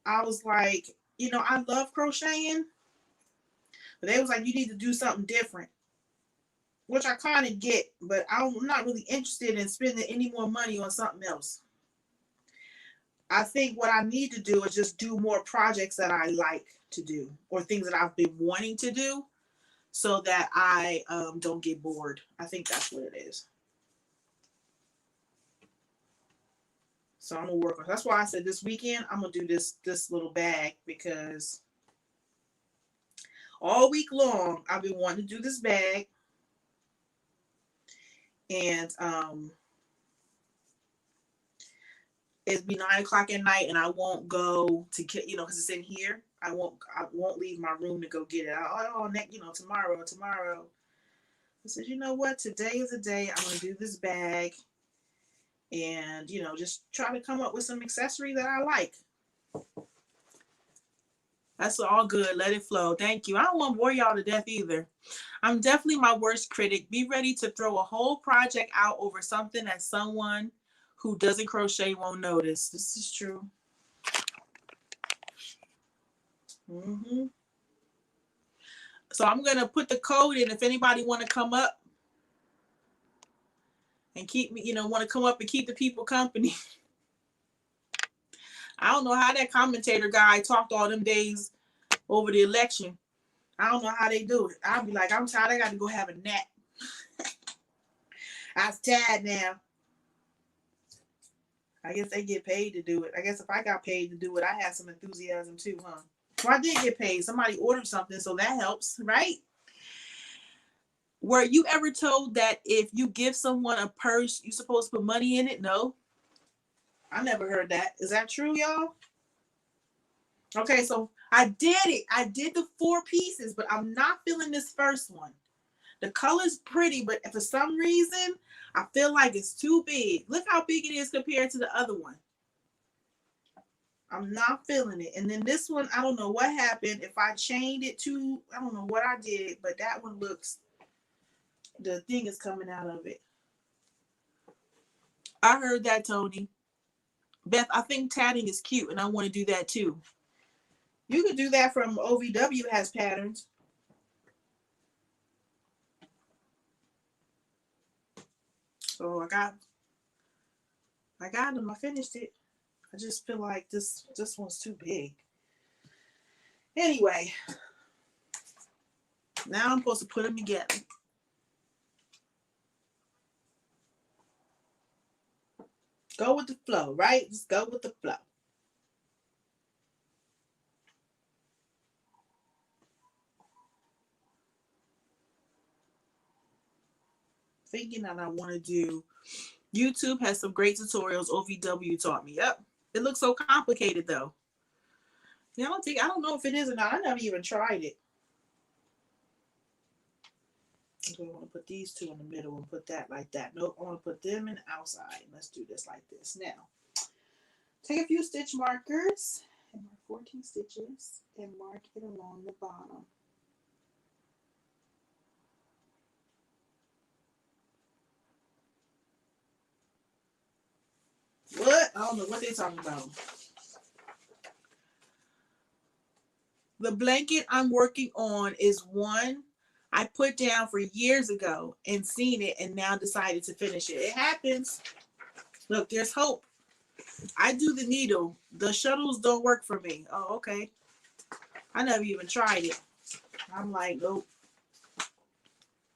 Speaker 1: I was like, you know, I love crocheting, but they was like, you need to do something different, which I kind of get, but I'm not really interested in spending any more money on something else. I think what I need to do is just do more projects that I like to do or things that I've been wanting to do so that I don't get bored. I think that's what it is. So I'm gonna work on. That's why I said this weekend I'm gonna do this little bag because all week long I've been wanting to do this bag, and it'd be 9 o'clock at night, and I won't go to get, you know, because it's in here. I won't leave my room to go get it. You know, tomorrow. I said, you know what? Today is the day I'm gonna do this bag, and you know, just try to come up with some accessory that I like. That's all good. Let it flow. Thank you. I don't want to bore y'all to death either. I'm definitely my worst critic. Be ready to throw a whole project out over something that someone who doesn't crochet won't notice. This is true. So I'm going to put the code in if anybody want to come up and keep me, want to come up and keep the people company. I don't know how that commentator guy talked all them days over the election. I don't know how they do it. I'll be like, I'm tired. I got to go have a nap. I'm tired now. I guess they get paid to do it. I guess if I got paid to do it, I have some enthusiasm too, huh? Well, I did get paid. Somebody ordered something, so that helps, right? Were you ever told that if you give someone a purse, you're supposed to put money in it? No. I never heard that. Is that true, y'all? Okay, so I did it. I did the 4 pieces, but I'm not feeling this first one. The color's pretty, but for some reason, I feel like it's too big. Look how big it is compared to the other one. I'm not feeling it. And then this one, I don't know what happened. If I chained it to, I don't know what I did, but that one looks, the thing is coming out of it. I heard that, Tony. Beth, I think tatting is cute, and I want to do that too. You could do that from OVW has patterns. So I got them. I finished it. I just feel like this one's too big. Anyway, now I'm supposed to put them together. Go with the flow, right? Just go with the flow. Thinking that I want to do. YouTube has some great tutorials. OVW taught me. Yep. It looks so complicated though. Yeah, I don't know if it is or not. I never even tried it. Okay, I want to put these 2 in the middle and put that like that. Nope, I want to put them in the outside. Let's do this like this. Now, take a few stitch markers and mark 14 stitches and mark it along the bottom. What? I don't know what they're talking about. The blanket I'm working on is one I put down for years ago and seen it and now decided to finish it. It happens. Look, there's hope. I do the needle. The shuttles don't work for me. Oh, okay. I never even tried it. I'm like, nope.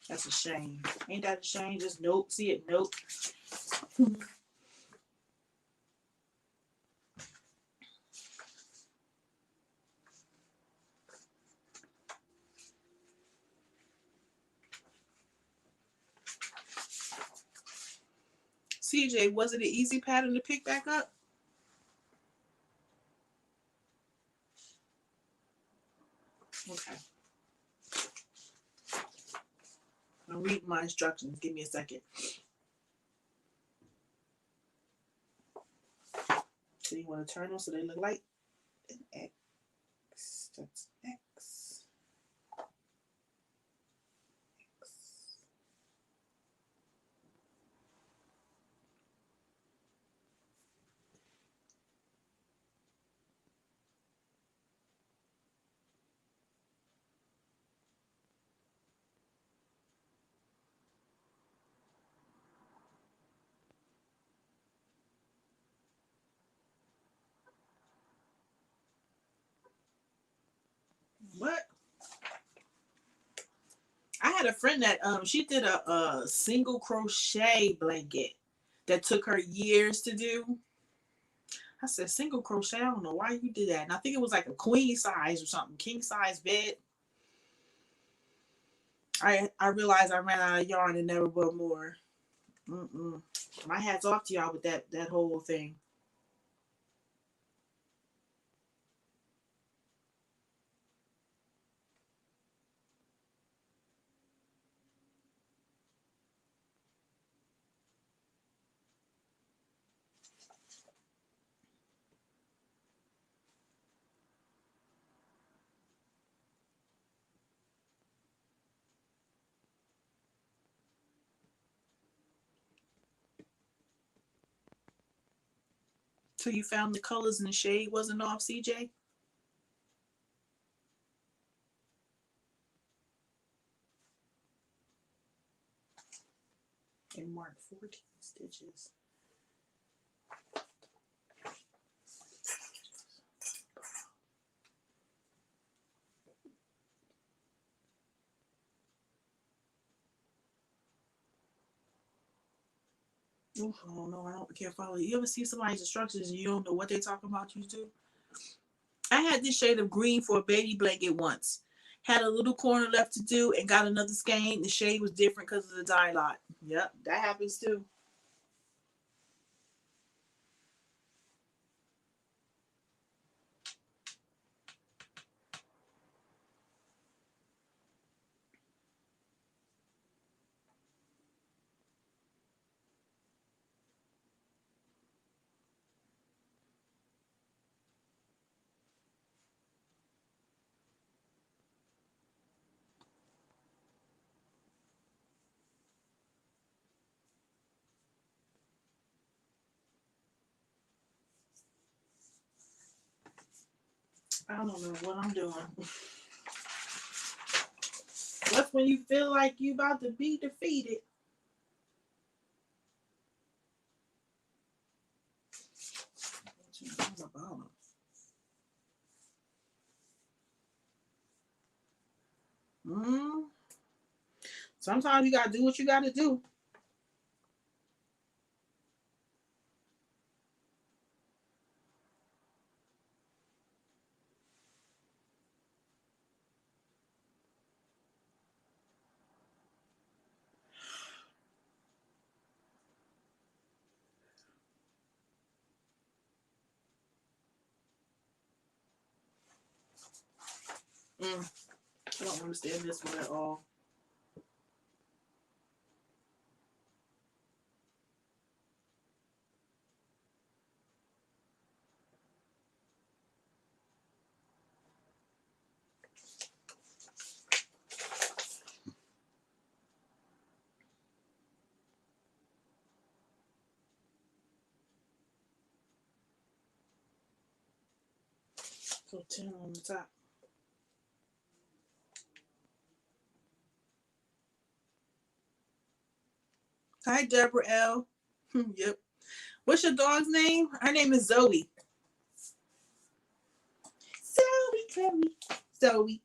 Speaker 1: That's a shame. Ain't that a shame? Just nope. See it? Nope. CJ, was it an easy pattern to pick back up? Okay. I'll read my instructions. Give me a second. So you want to turn them so they look like an X. That's X. X. What? I had a friend that she did a single crochet blanket that took her years to do. I said single crochet. I don't know why you did that. And I think it was like a queen size or something, king size bed. I realized I ran out of yarn and never bought more. My hat's off to y'all with that whole thing. So you found the colors and the shade wasn't off, CJ? And mark 14 stitches. Oof, I don't know. I can't follow. You ever see somebody's instructions and you don't know what they're talking about? You do. I had this shade of green for a baby blanket once. Had a little corner left to do and got another skein. The shade was different because of the dye lot. Yep, that happens too. I don't know what I'm doing. That's when you feel like you about to be defeated. Sometimes you gotta do what you gotta do. I don't understand this one at all. So 10 on the top. Hi, Deborah L. Yep. What's your dog's name? Her name is Zoe. Zoe.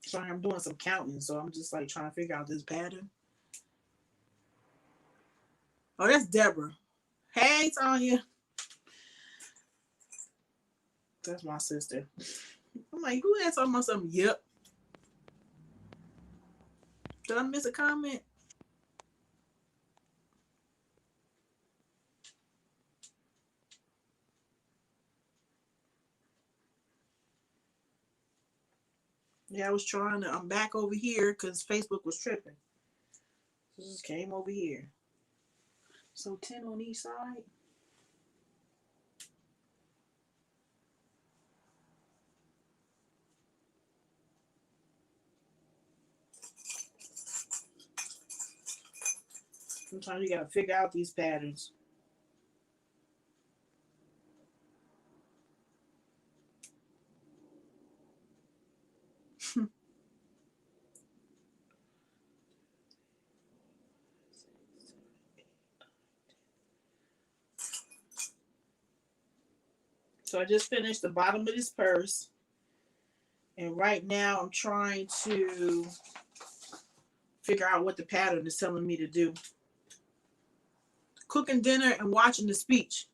Speaker 1: Sorry, I'm doing some counting, so I'm just like trying to figure out this pattern. Oh, that's Deborah. Hey, Tanya. That's my sister. I'm like, who asked talking about something? Yep. Did I miss a comment? Yeah, I was trying to. I'm back over here because Facebook was tripping. So just came over here. So 10 on each side. Sometimes you gotta figure out these patterns. So I just finished the bottom of this purse. And right now I'm trying to figure out what the pattern is telling me to do. Cooking dinner and watching the speech.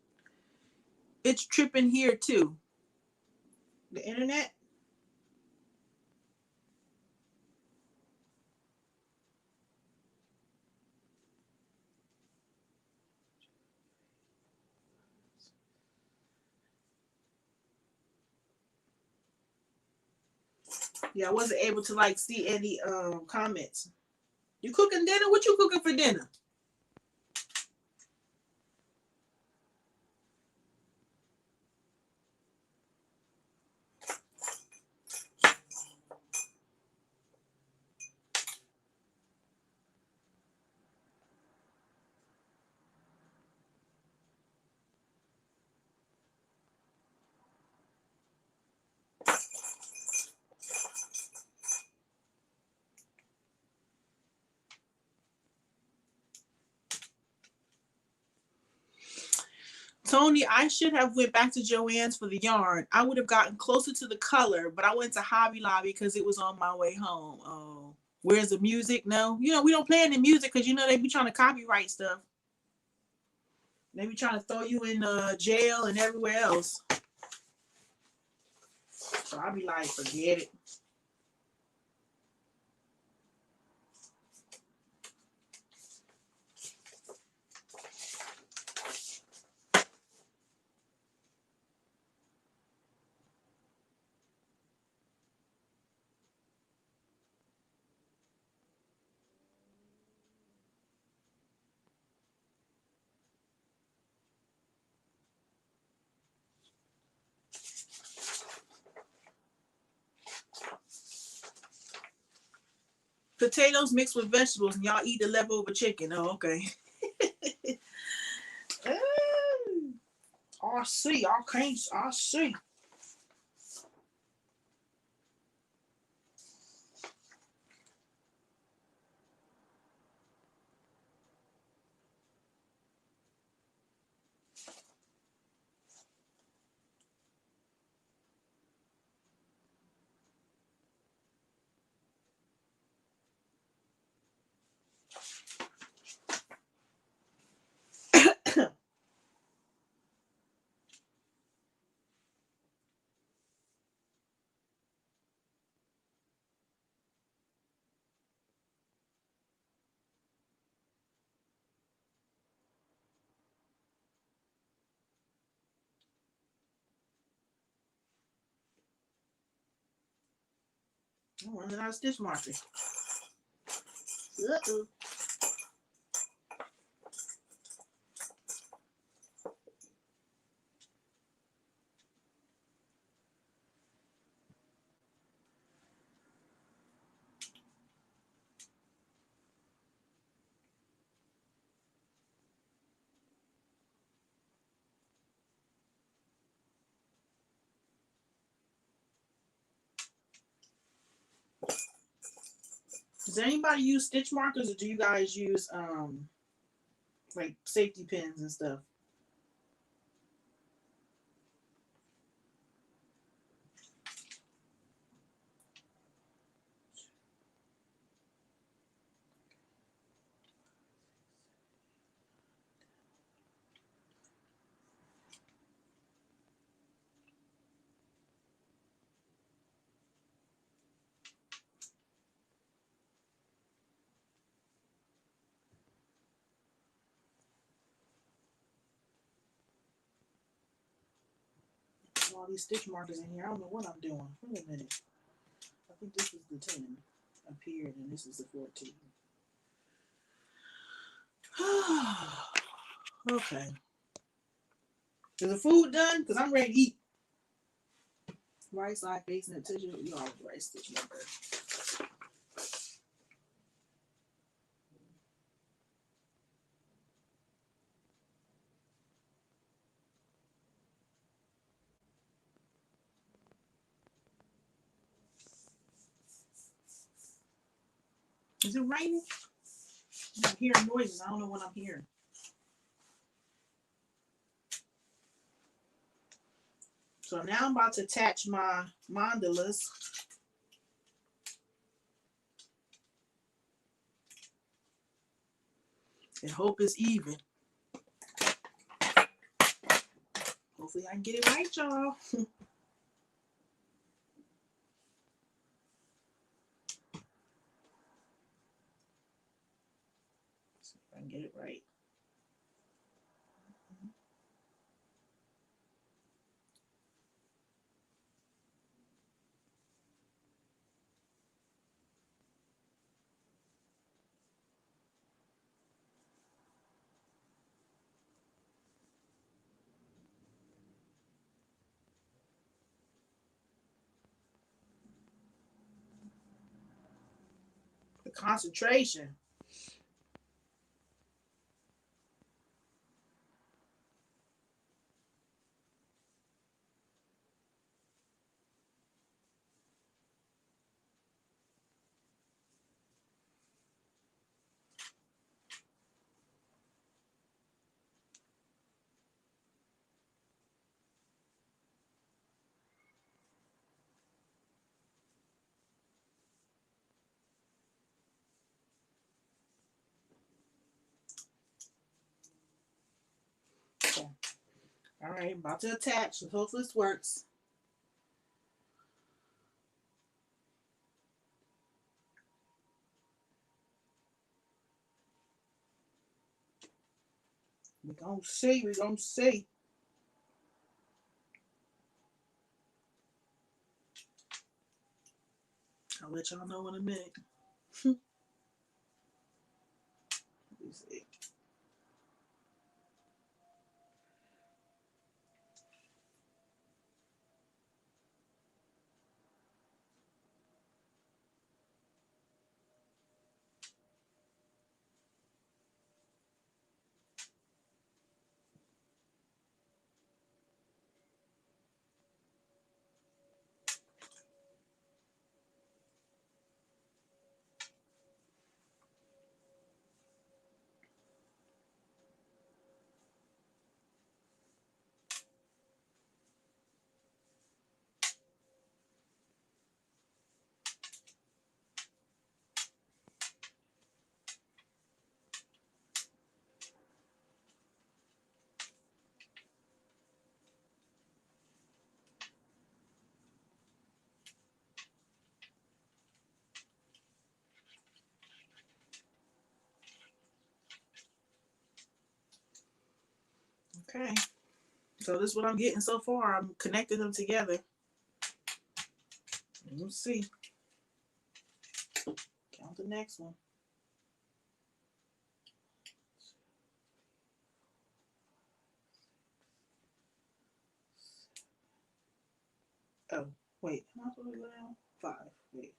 Speaker 1: It's tripping here too. The internet. Yeah, I wasn't able to like see any comments. You cooking dinner? What you cooking for dinner? Tony, I should have went back to Joann's for the yarn. I would have gotten closer to the color, but I went to Hobby Lobby because it was on my way home. Oh, where's the music? No, we don't play any music because they be trying to copyright stuff. They be trying to throw you in jail and everywhere else. So I'll be like, forget it. Potatoes mixed with vegetables, and y'all eat the leftover chicken. Oh, okay. I see. I see. I'm running out of stitch marker. Uh-oh. Does anybody use stitch markers, or do you guys use like safety pins and stuff? All these stitch markers in here. I don't know what I'm doing. Wait a minute. I think this is the 10 up here, and this is the 14. Okay. Is the food done? Because I'm ready to eat. Right side facing the tissue. You always right stitch marker. Is it raining? I'm hearing noises. I don't know what I'm hearing. So now I'm about to attach my mandalas. And hope it's even. Hopefully I can get it right, y'all. See if I can get it right. Concentration. Okay. All right, about to attach. So hopefully this works. We're gonna see. We're gonna see. I'll let y'all know in a minute. Let me see. Okay. So this is what I'm getting so far. I'm connecting them together. We'll see. Count the next one. Oh, wait. Am I supposed to go down? 5. Wait.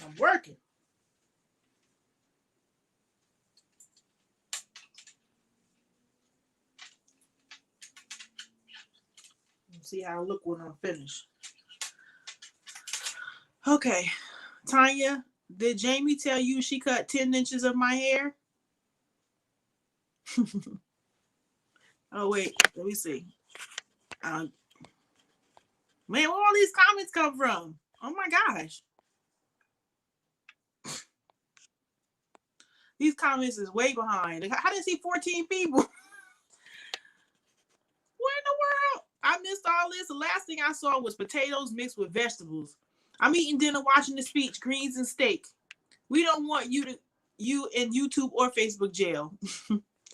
Speaker 1: I'm working. Let's see how I look when I'm finished. Okay. Tanya, did Jamie tell you she cut 10 inches of my hair? Oh, wait. Let me see. Man, where all these comments come from? Oh, my gosh. These comments is way behind. How did I see 14 people? What in the world? I missed all this. The last thing I saw was potatoes mixed with vegetables. I'm eating dinner, watching the speech, greens and steak. We don't want you in YouTube or Facebook jail.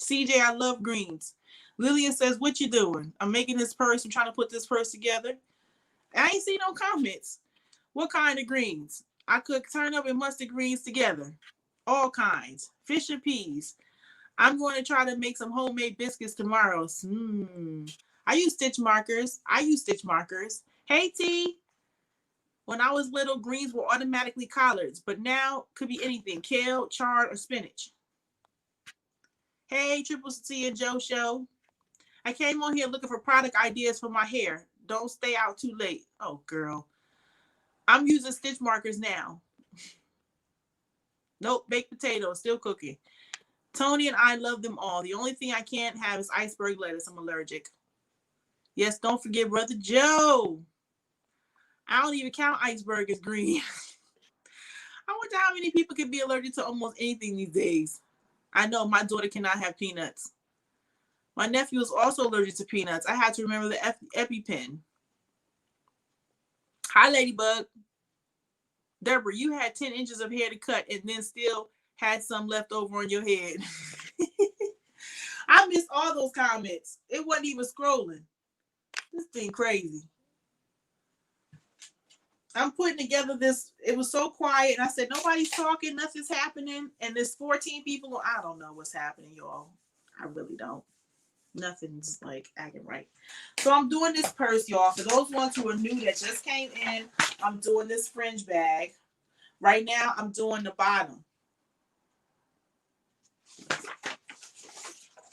Speaker 1: CJ, I love greens. Lillian says, what you doing? I'm making this purse. I'm trying to put this purse together. I ain't see no comments. What kind of greens? I cook turnip and mustard greens together. All kinds. Fish and peas. I'm going to try to make some homemade biscuits tomorrow. I use stitch markers. Hey, T. When I was little, greens were automatically collards, but now could be anything. Kale, chard, or spinach. Hey, Triple C and Joe Show. I came on here looking for product ideas for my hair. Don't stay out too late. Oh, girl. I'm using stitch markers now. Nope, baked potatoes, still cooking. Tony and I love them all. The only thing I can't have is iceberg lettuce. I'm allergic. Yes, don't forget Brother Joe. I don't even count iceberg as green. I wonder how many people can be allergic to almost anything these days. I know my daughter cannot have peanuts. My nephew is also allergic to peanuts. I had to remember the EpiPen. Hi, Ladybug. Deborah, you had 10 inches of hair to cut and then still had some left over on your head. I missed all those comments. It wasn't even scrolling. This thing crazy. I'm putting together this. It was so quiet, and I said nobody's talking, nothing's happening, and there's 14 people. I don't know what's happening, y'all. I really don't. Nothing's like acting right. So I'm doing this purse, y'all. For those ones who are new that just came in, I'm doing this fringe bag. Right now, I'm doing the bottom.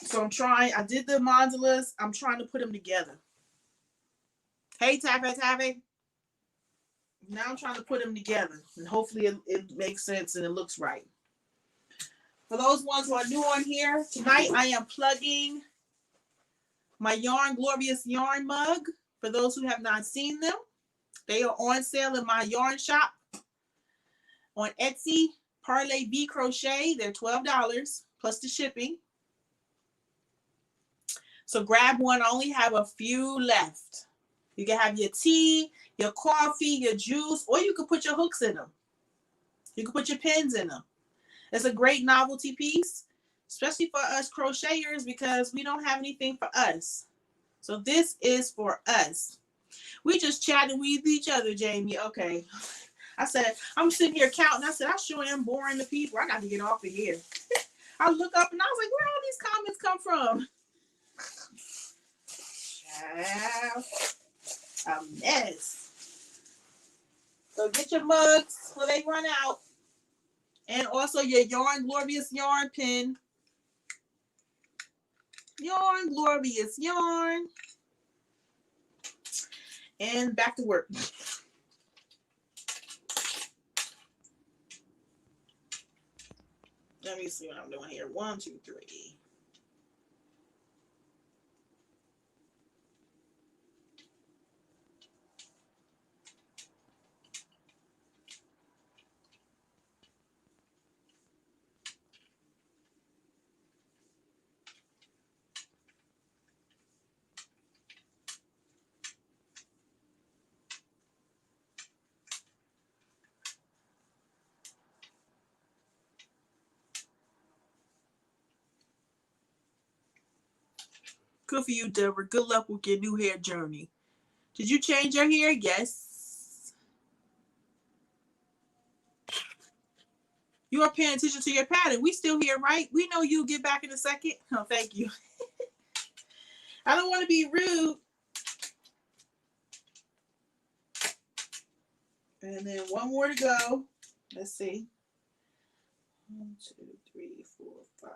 Speaker 1: So I'm trying. I did the mandalas. I'm trying to put them together. Hey, Taffy. Now I'm trying to put them together, and hopefully it makes sense and it looks right. For those ones who are new on here, tonight I am plugging my Yarn Glorious yarn mug. For those who have not seen them, they are on sale in my yarn shop on Etsy. Parlay Bee Crochet. They're $12 plus the shipping. So grab one. I only have a few left. You can have your tea, your coffee, your juice, or you can put your hooks in them. You can put your pins in them. It's a great novelty piece, especially for us crocheters because we don't have anything for us. So this is for us. We just chatting with each other, Jamie. Okay. I said, I'm sitting here counting. I said, I sure am boring the people. I got to get off of here. I look up and I was like, where all these comments come from? Child, a mess. So get your mugs before they run out. And also your Yarn Glorious yarn pin. Yarn Glorious yarn. And back to work. Let me see what I'm doing here. 1, 2, 3. Good for you, Deborah. Good luck with your new hair journey. Did you change your hair? Yes. You are paying attention to your pattern. We still here, right? We know you'll get back in a second. Oh, thank you. I don't want to be rude. And then one more to go. Let's see. 1, 2, 3, 4, 5.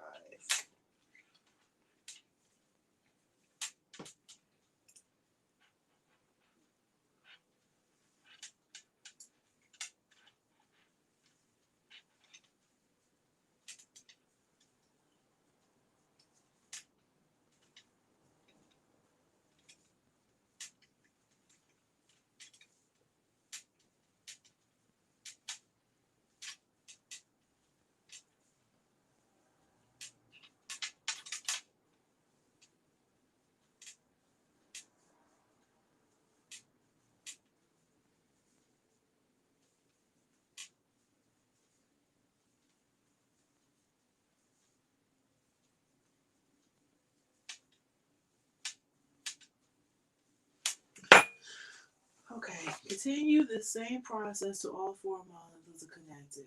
Speaker 1: Okay, continue the same process to all 4 monitors are connected.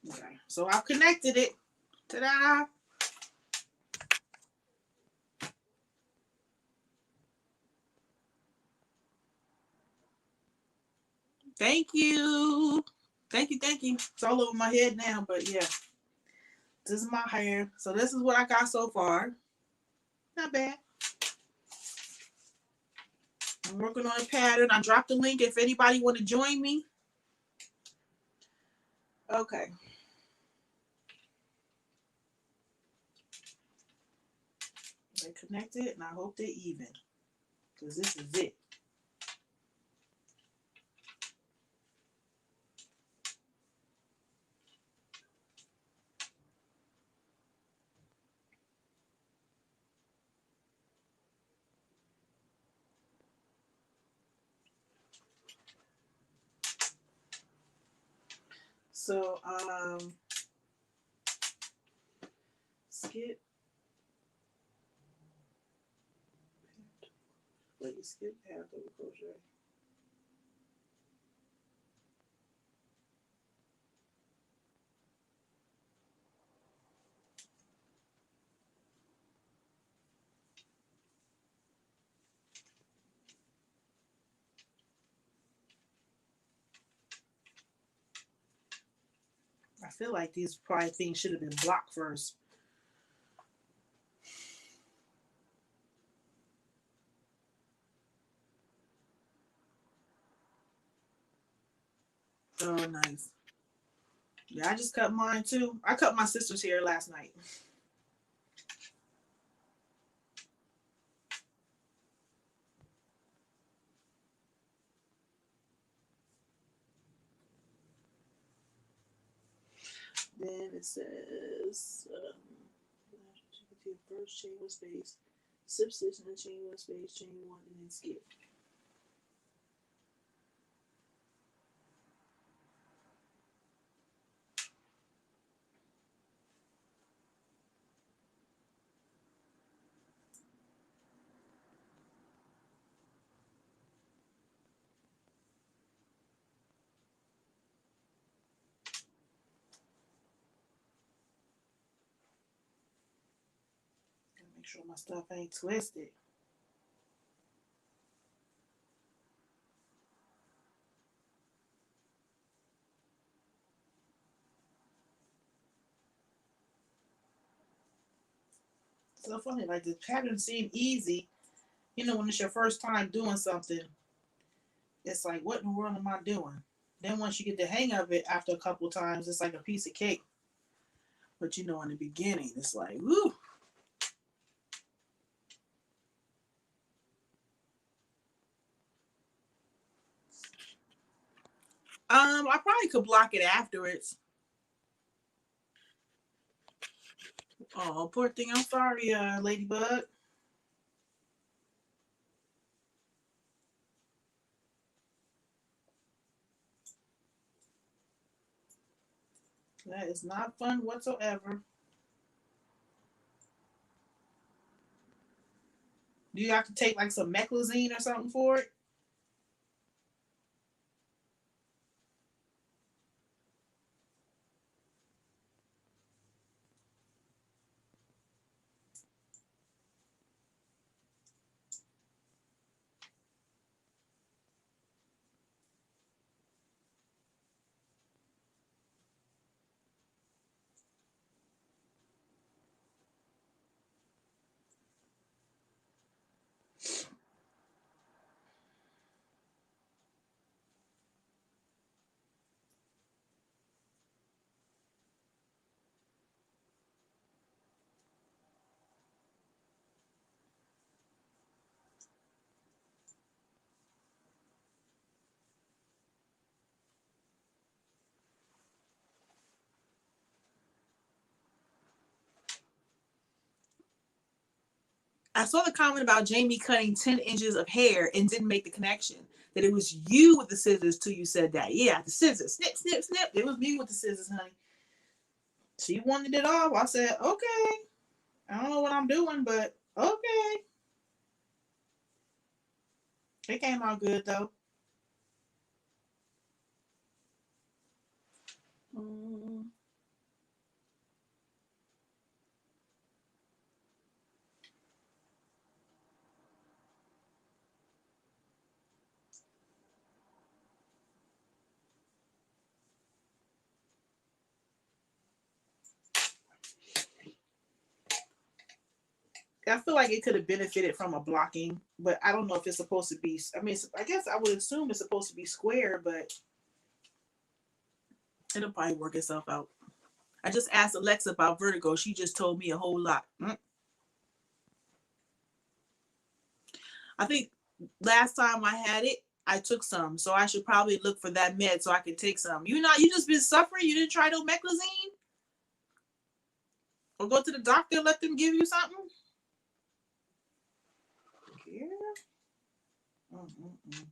Speaker 1: Okay, so I've connected it. Ta-da! Thank you. Thank you. It's all over my head now, but yeah. This is my hair. So this is what I got so far. Not bad. I'm working on a pattern. I dropped the link if anybody want to join me. Okay. They connected and I hope they're even. Because this is it. So skip. skip half double crochet. I feel like these probably things should have been blocked first. Oh, nice. Yeah, I just cut mine too. I cut my sister's hair last night. Then it says, first chain one space, slip stitch and then chain one space, chain one, and then skip. Make sure my stuff ain't twisted. So funny, like the patterns seem easy. You know, when it's your first time doing something, it's like, what in the world am I doing? Then once you get the hang of it after a couple times, it's like a piece of cake. But you know, in the beginning, it's like, woo. I probably could block it afterwards. Oh, poor thing. I'm sorry, Ladybug. That is not fun whatsoever. Do you have to take like some meclizine or something for it? I saw the comment about Jamie cutting 10 inches of hair and didn't make the connection. That it was you with the scissors till you said that. Yeah, the scissors. Snip, snip, snip. It was me with the scissors, honey. She wanted it off. I said, okay. I don't know what I'm doing, but okay. It came out good though. Mm. I feel like it could have benefited from a blocking, but I don't know if it's supposed to be. I mean, I guess I would assume it's supposed to be square, but it'll probably work itself out. I just asked Alexa about vertigo. She just told me a whole lot. I think last time I had it, I took some, so I should probably look for that med so I can take some. You just been suffering. You didn't try no meclizine, or go to the doctor and let them give you something. Yeah. Mm-mm-mm.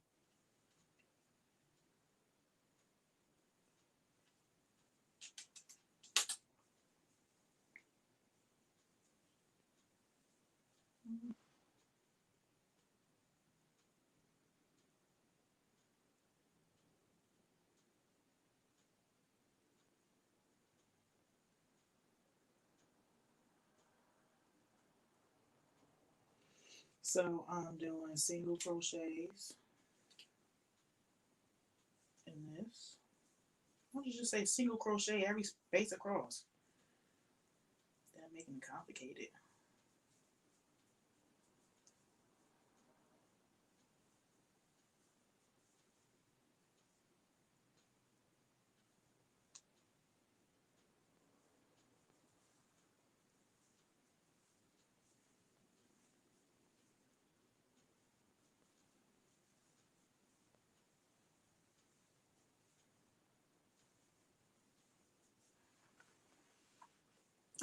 Speaker 1: So I'm doing single crochets in this. Why don't you just say single crochet every space across? That making it complicated.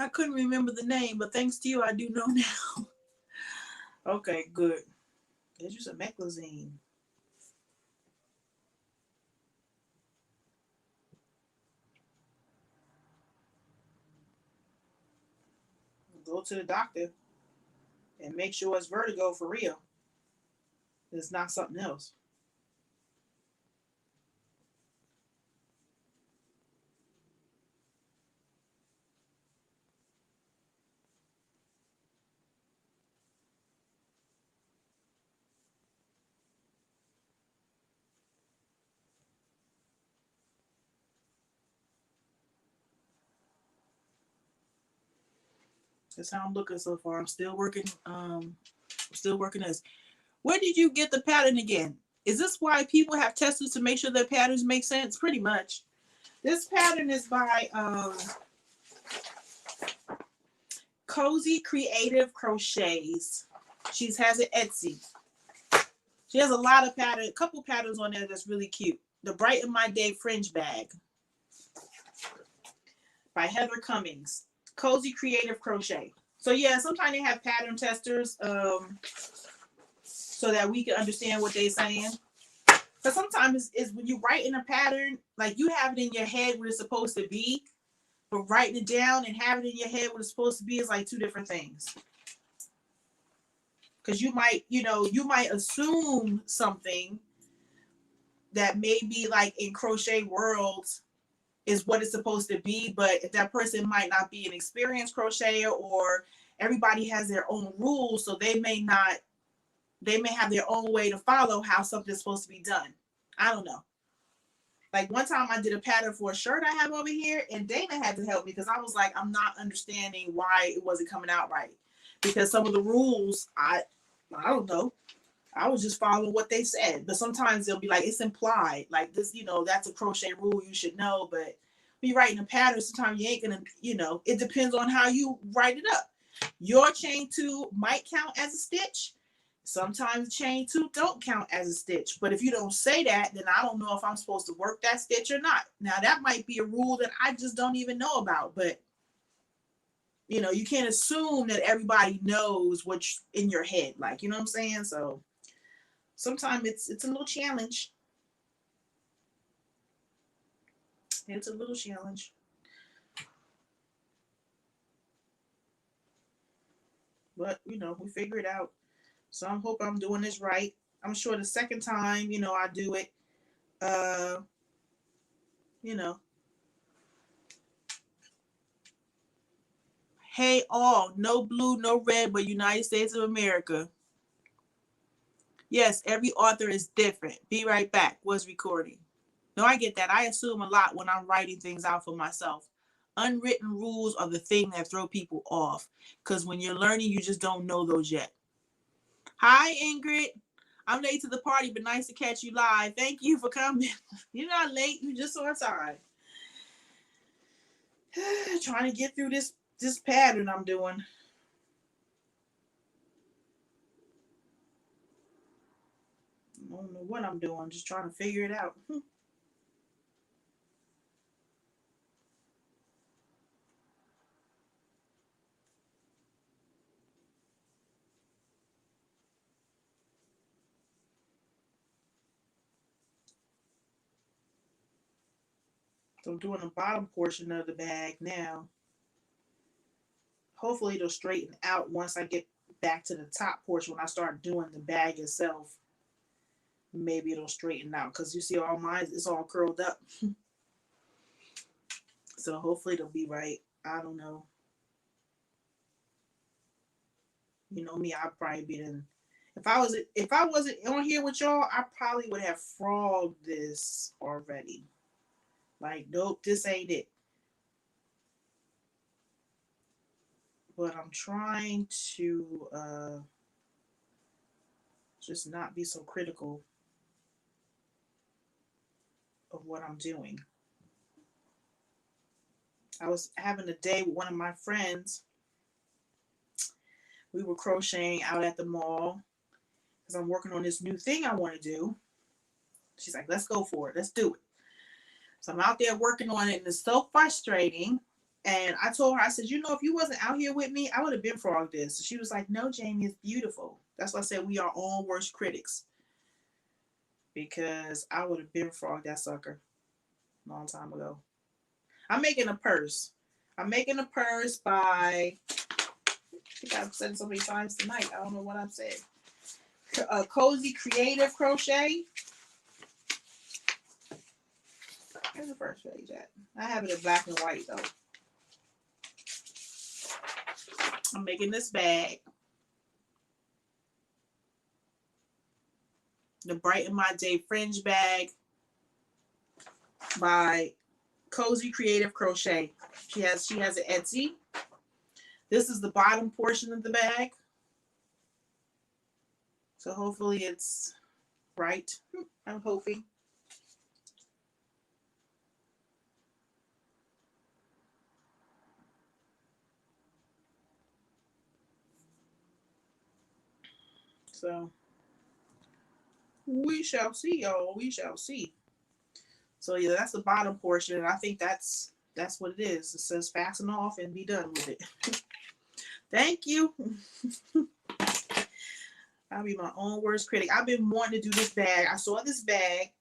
Speaker 1: I couldn't remember the name, but thanks to you, I do know now. Okay, good. There's just a meclizine. Go to the doctor and make sure it's vertigo for real. It's not something else. That's how I'm looking so far. I'm still working. Still working this. Where did you get the pattern again? Is this why people have testers to make sure their patterns make sense? Pretty much. This pattern is by Cozy Creative Crochets. She has it Etsy. She has a lot of patterns, a couple patterns on there that's really cute. The Brighten My Day Fringe Bag by Heather Cummings. Cozy Creative Crochet. So yeah, sometimes they have pattern testers so that we can understand what they're saying. Because sometimes it's when you write in a pattern, like you have it in your head what it's supposed to be, but writing it down and having it in your head what it's supposed to be is like two different things. Because you might assume something that maybe like in crochet worlds is what it's supposed to be, but if that person might not be an experienced crocheter, or everybody has their own rules, so they may have their own way to follow how something's supposed to be done. I don't know. Like one time I did a pattern for a shirt I have over here, and Dana had to help me because I was like, I'm not understanding why it wasn't coming out right. Because some of the rules, I don't know. I was just following what they said. But sometimes they'll be like, it's implied. Like this, that's a crochet rule you should know. But when you're writing a pattern, sometimes you ain't gonna, it depends on how you write it up. Your chain two might count as a stitch. Sometimes chain two don't count as a stitch. But if you don't say that, then I don't know if I'm supposed to work that stitch or not. Now that might be a rule that I just don't even know about. But you can't assume that everybody knows what's in your head. Like, you know what I'm saying? So sometimes it's a little challenge. It's a little challenge. But we figure it out. So I hope I'm doing this right. I'm sure the second time, I do it, uh, you know. Hey all, no blue, no red, but United States of America. Yes, every author is different. Be right back. Was recording. No, I get that. I assume a lot when I'm writing things out for myself. Unwritten rules are the thing that throw people off. Because when you're learning, you just don't know those yet. Hi, Ingrid. I'm late to the party, but nice to catch you live. Thank you for coming. You're not late. You're just on time. Trying to get through this pattern I'm doing. I don't know what I'm doing. Just trying to figure it out. So I'm doing the bottom portion of the bag now. Hopefully it'll straighten out once I get back to the top portion. When I start doing the bag itself, maybe it'll straighten out. Because you see all mine, it's all curled up. So hopefully it'll be right. I don't know. You know me, I'll probably be If I wasn't on here with y'all, I probably would have frogged this already. Like, nope, this ain't it. But I'm trying to just not be so critical of what I'm doing. I was having a day with one of my friends. We were crocheting out at the mall because I'm working on this new thing I want to do. She's like, let's go for it. Let's do it. So I'm out there working on it, and it's so frustrating. And I told her, I said, you know, if you wasn't out here with me, I would have been frogged this. So she was like, no, Jamie, it's beautiful. That's why I said we are all worst critics. Because I would have been frogged that sucker a long time ago. I'm making a purse. I'm making a purse by, I think I've said it so many times tonight. I don't know what I've said. Cozy Creative Crochet. Where's the first page at? I have it in black and white though. I'm making this bag. The Brighten My Day fringe bag by Cozy Creative Crochet. She has an Etsy. This is the bottom portion of the bag. So hopefully it's right. I'm hoping. So we shall see, y'all. We shall see. So yeah, that's the bottom portion, and I think that's what it is. It says fasten off and be done with it. Thank you. I'll be my own worst critic. I've been wanting to do this bag. I saw this bag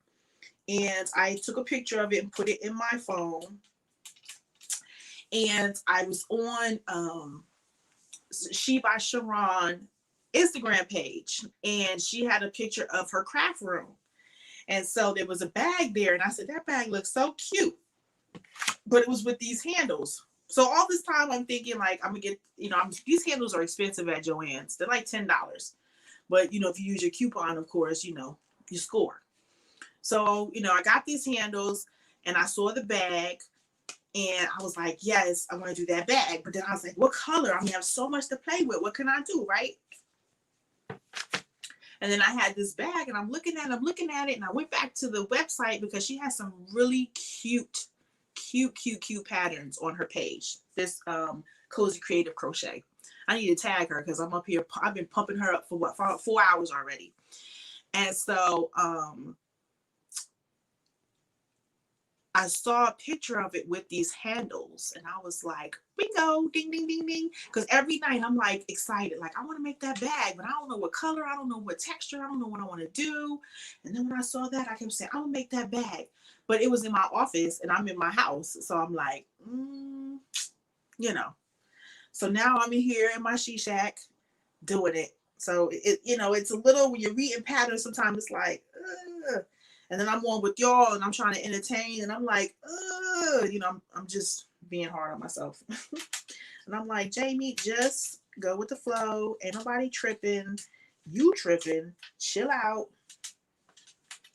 Speaker 1: and I took a picture of it and put it in my phone. And I was on She by Sharon Instagram page, and she had a picture of her craft room. And so there was a bag there, and I said, that bag looks so cute. But it was with these handles. So all this time I'm thinking like I'm gonna get, these handles are expensive at Joann's. They're like $10. But if you use your coupon, of course, you score. So, I got these handles and I saw the bag and I was like, yes, I want to do that bag. But then I was like, what color? I have so much to play with. What can I do, right? And then I had this bag and I'm looking at it, and I went back to the website because she has some really cute patterns on her page. This Cozy Creative Crochet. I need to tag her because I'm up here. I've been pumping her up for 4 hours already. And so I saw a picture of it with these handles, and I was like, bingo, ding, ding, ding, ding. Because every night I'm like excited, like I want to make that bag, but I don't know what color, I don't know what texture, I don't know what I want to do. And then when I saw that, I kept saying, I'm gonna make that bag. But it was in my office and I'm in my house. So I'm like, So now I'm in here in my she shack doing it. So it's a little, when you're reading patterns, sometimes it's like, ugh. And then I'm on with y'all and I'm trying to entertain and I'm like, ugh, I'm just being hard on myself. And I'm like, Jamie, just go with the flow. Ain't nobody tripping. You tripping. Chill out.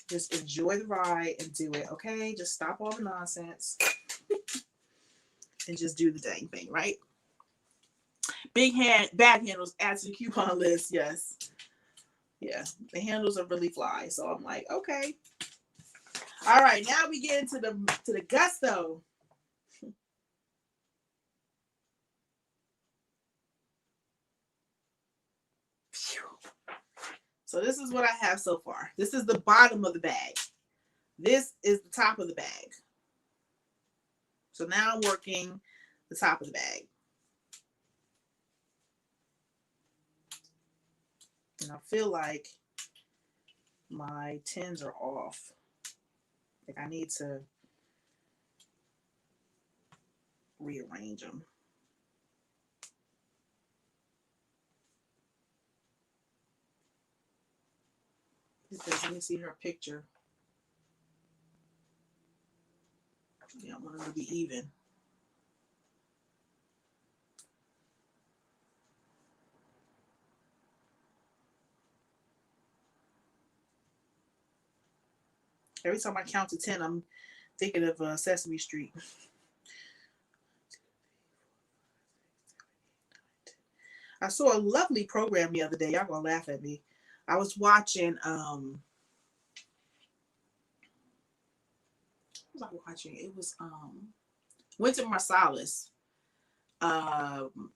Speaker 1: Just enjoy the ride and do it, okay? Just stop all the nonsense and just do the dang thing, right? Bag handles add to the coupon list. Yes. Yeah, the handles are really fly. So I'm like, okay. All right, now we get into the gusto. So this is what I have so far. This is the bottom of the bag. This is the top of the bag. So now I'm working the top of the bag. And I feel like my tins are off. Like I need to rearrange them. Because let me see her picture. Yeah, I want them to be even. Every time I count to 10, I'm thinking of Sesame Street. I saw a lovely program the other day. Y'all gonna laugh at me. I was watching what was I watching? It was Winter Marsalis. Oh God,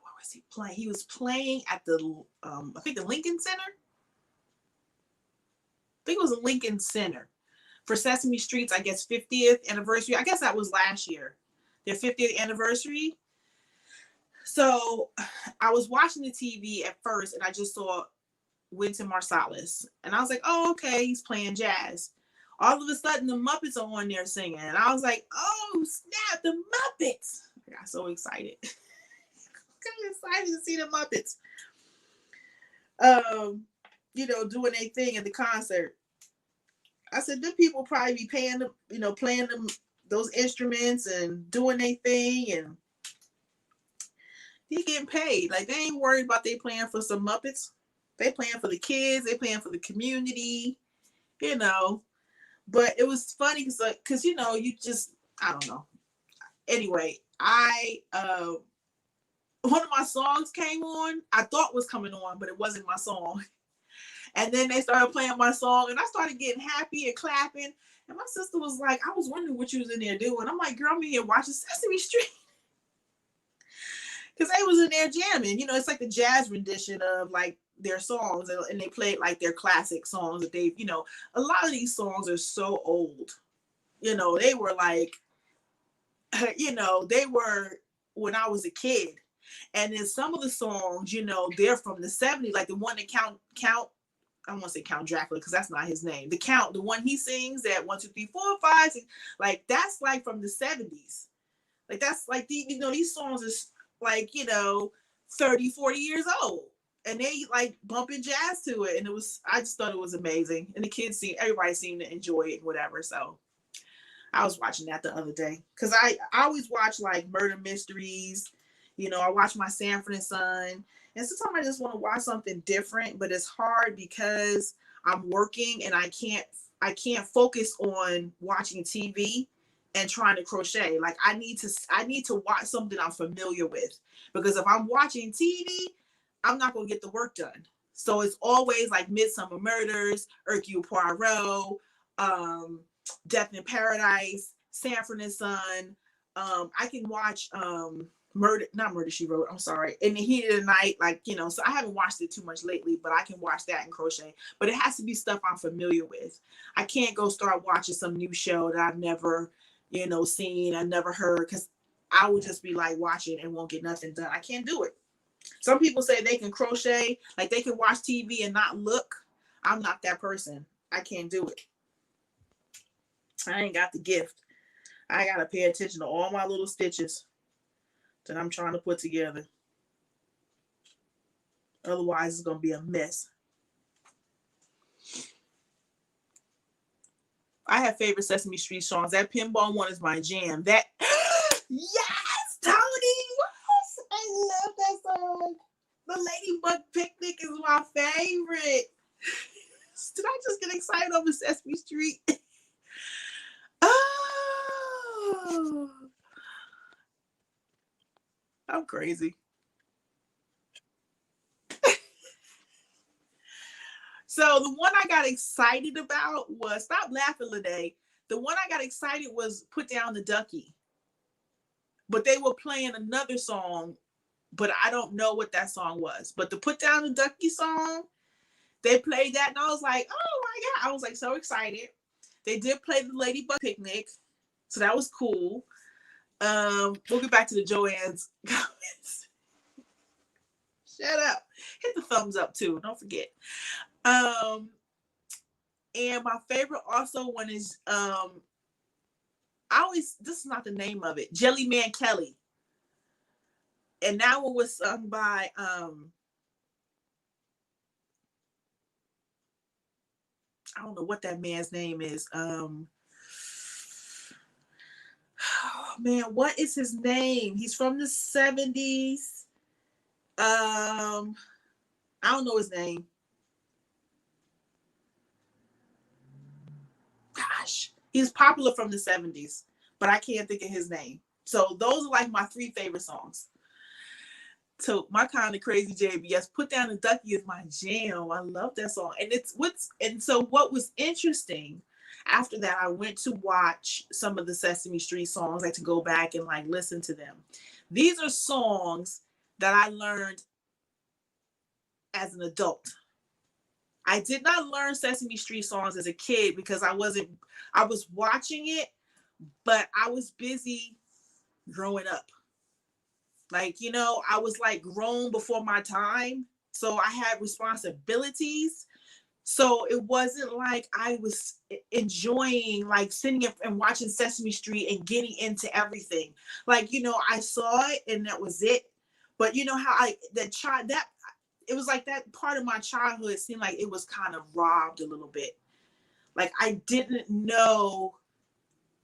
Speaker 1: what was he playing? He was playing at the I think the Lincoln Center. I think it was a Lincoln Center for Sesame Street's, I guess, 50th anniversary. I guess that was last year, their 50th anniversary. So I was watching the TV at first, and I just saw Wynton Marsalis, and I was like, "Oh, okay, he's playing jazz." All of a sudden, the Muppets are on there singing, and I was like, "Oh, snap, the Muppets!" I got so excited. I'm excited to see the Muppets. Doing their thing at the concert. I said, "Them people probably be paying them, playing them those instruments and doing their thing, and he getting paid. Like they ain't worried about they playing for some Muppets. They playing for the kids. They playing for the community, you know." But it was funny because you just I don't know. Anyway, I one of my songs came on. I thought was coming on, but it wasn't my song. And then they started playing my song, and I started getting happy and clapping. And my sister was like, "I was wondering what you was in there doing." I'm like, "Girl, I'm in here watching Sesame Street." Because they was in there jamming. It's like the jazz rendition of like their songs, and they played like their classic songs that they've, a lot of these songs are so old. They were like, they were when I was a kid. And then some of the songs, they're from the 70s, like the one that count, I don't want to say Count Dracula because that's not his name. The one he sings at 1, 2, 3, 4, 5, 6, like that's like from the 70s. Like that's like these songs is like 30, 40 years old, and they like bumping jazz to it, and I just thought it was amazing, and everybody seemed to enjoy it, whatever. So I was watching that the other day because I always watch like murder mysteries. I watch my Sanford and Son, and sometimes I just want to watch something different, but it's hard because I'm working and I can't focus on watching TV and trying to crochet. Like I need to watch something I'm familiar with, because if I'm watching TV, I'm not going to get the work done. So it's always like Midsummer Murders, Hercule Poirot, Death in Paradise, Sanford and Son. I can watch not Murder She Wrote, I'm sorry, In the Heat of the Night, so I haven't watched it too much lately, but I can watch that and crochet. But it has to be stuff I'm familiar with. I can't go start watching some new show that I've never, seen, I never heard, because I would just be like watching and won't get nothing done. I can't do it. Some people say they can crochet, like they can watch TV and not look. I'm not that person. I can't do it. I ain't got the gift. I got to pay attention to all my little stitches that I'm trying to put together. Otherwise, it's going to be a mess. I have favorite Sesame Street songs. That Pinball one is my jam. That yes, Tony. Yes, I love that song. The Ladybug Picnic is my favorite. Did I just get excited over Sesame Street? Oh, I'm crazy. So the one I got excited about was, stop laughing, Lede. The one I got excited was Put Down the Ducky. But they were playing another song, but I don't know what that song was. But the Put Down the Ducky song, they played that, and I was like, oh my God. I was like so excited. They did play the Ladybug Picnic, so that was cool. We'll get back to the Joanne's comments. Shut up. Hit the thumbs up too. Don't forget. And my favorite also one is this is not the name of it, Jelly Man Kelly. And that one was sung by I don't know what that man's name is. Oh man, what is his name? He's from the 70s. I don't know his name. gosh, he's popular from the 70s, but I can't think of his name. So those are like my 3 favorite songs. So my kind of crazy JBS, Put Down the Ducky is my jam. I love that song. And so what was interesting after that, I went to watch some of the Sesame Street songs, like to go back and like listen to them. These are songs that I learned as an adult. I did not learn Sesame Street songs as a kid because I was watching it, but I was busy growing up. Like, you know, I was like grown before my time. So I had responsibilities. So it wasn't like I was enjoying like sitting and watching Sesame Street and getting into everything. Like, you know, I saw it and that was it. But you know how it was like that part of my childhood seemed like it was kind of robbed a little bit. Like I didn't know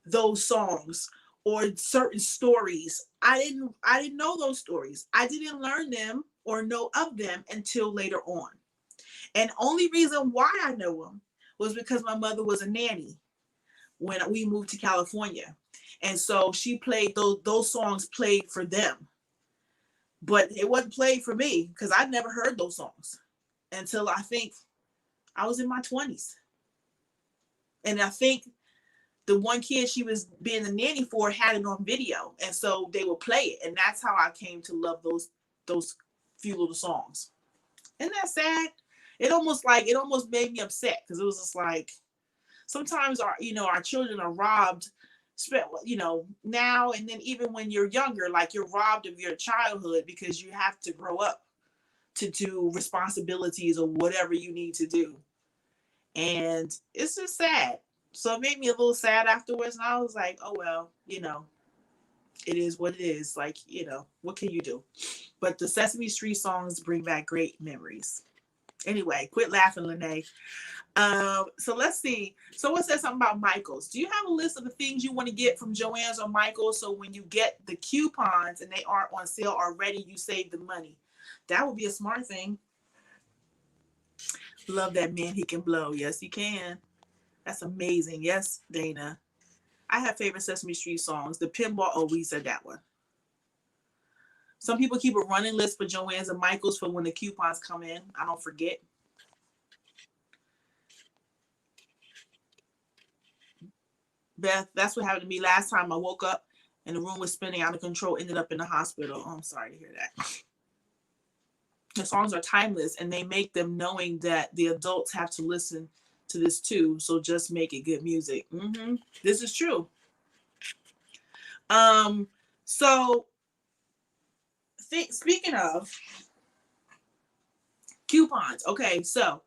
Speaker 1: those songs or certain stories. I didn't know those stories. I didn't learn them or know of them until later on. And only reason why I know them was because my mother was a nanny when we moved to California. And so she played those songs played for them. But it wasn't played for me because I'd never heard those songs until I think I was in my 20s. And I think the one kid she was being the nanny for had it on video. And so they would play it. And that's how I came to love those few little songs. Isn't that sad? It almost made me upset because it was just like sometimes our children are robbed, you know, now and then even when you're younger, like you're robbed of your childhood because you have to grow up to do responsibilities or whatever you need to do. And it's just sad. So it made me a little sad afterwards. And I was like, oh, well, you know, it is what it is. Like, you know, what can you do? But the Sesame Street songs bring back great memories. Anyway, quit laughing, Lene. So let's see. Someone said something about Michael's. Do you have a list of the things you want to get from Joann's or Michael's so when you get the coupons and they aren't on sale already, you save the money? That would be a smart thing. Love that man. He can blow. Yes, he can. That's amazing. Yes, Dana. I have favorite Sesame Street songs. The pinball. Oh, we said that one. Some people keep a running list for Joann's and Michael's for when the coupons come in. I don't forget. Beth, that's what happened to me last time. I woke up and the room was spinning out of control, ended up in the hospital. Oh, I'm sorry to hear that. The songs are timeless and they make them knowing that the adults have to listen to this too. So just make it good music. Mm-hmm. This is true. So speaking of coupons, okay, so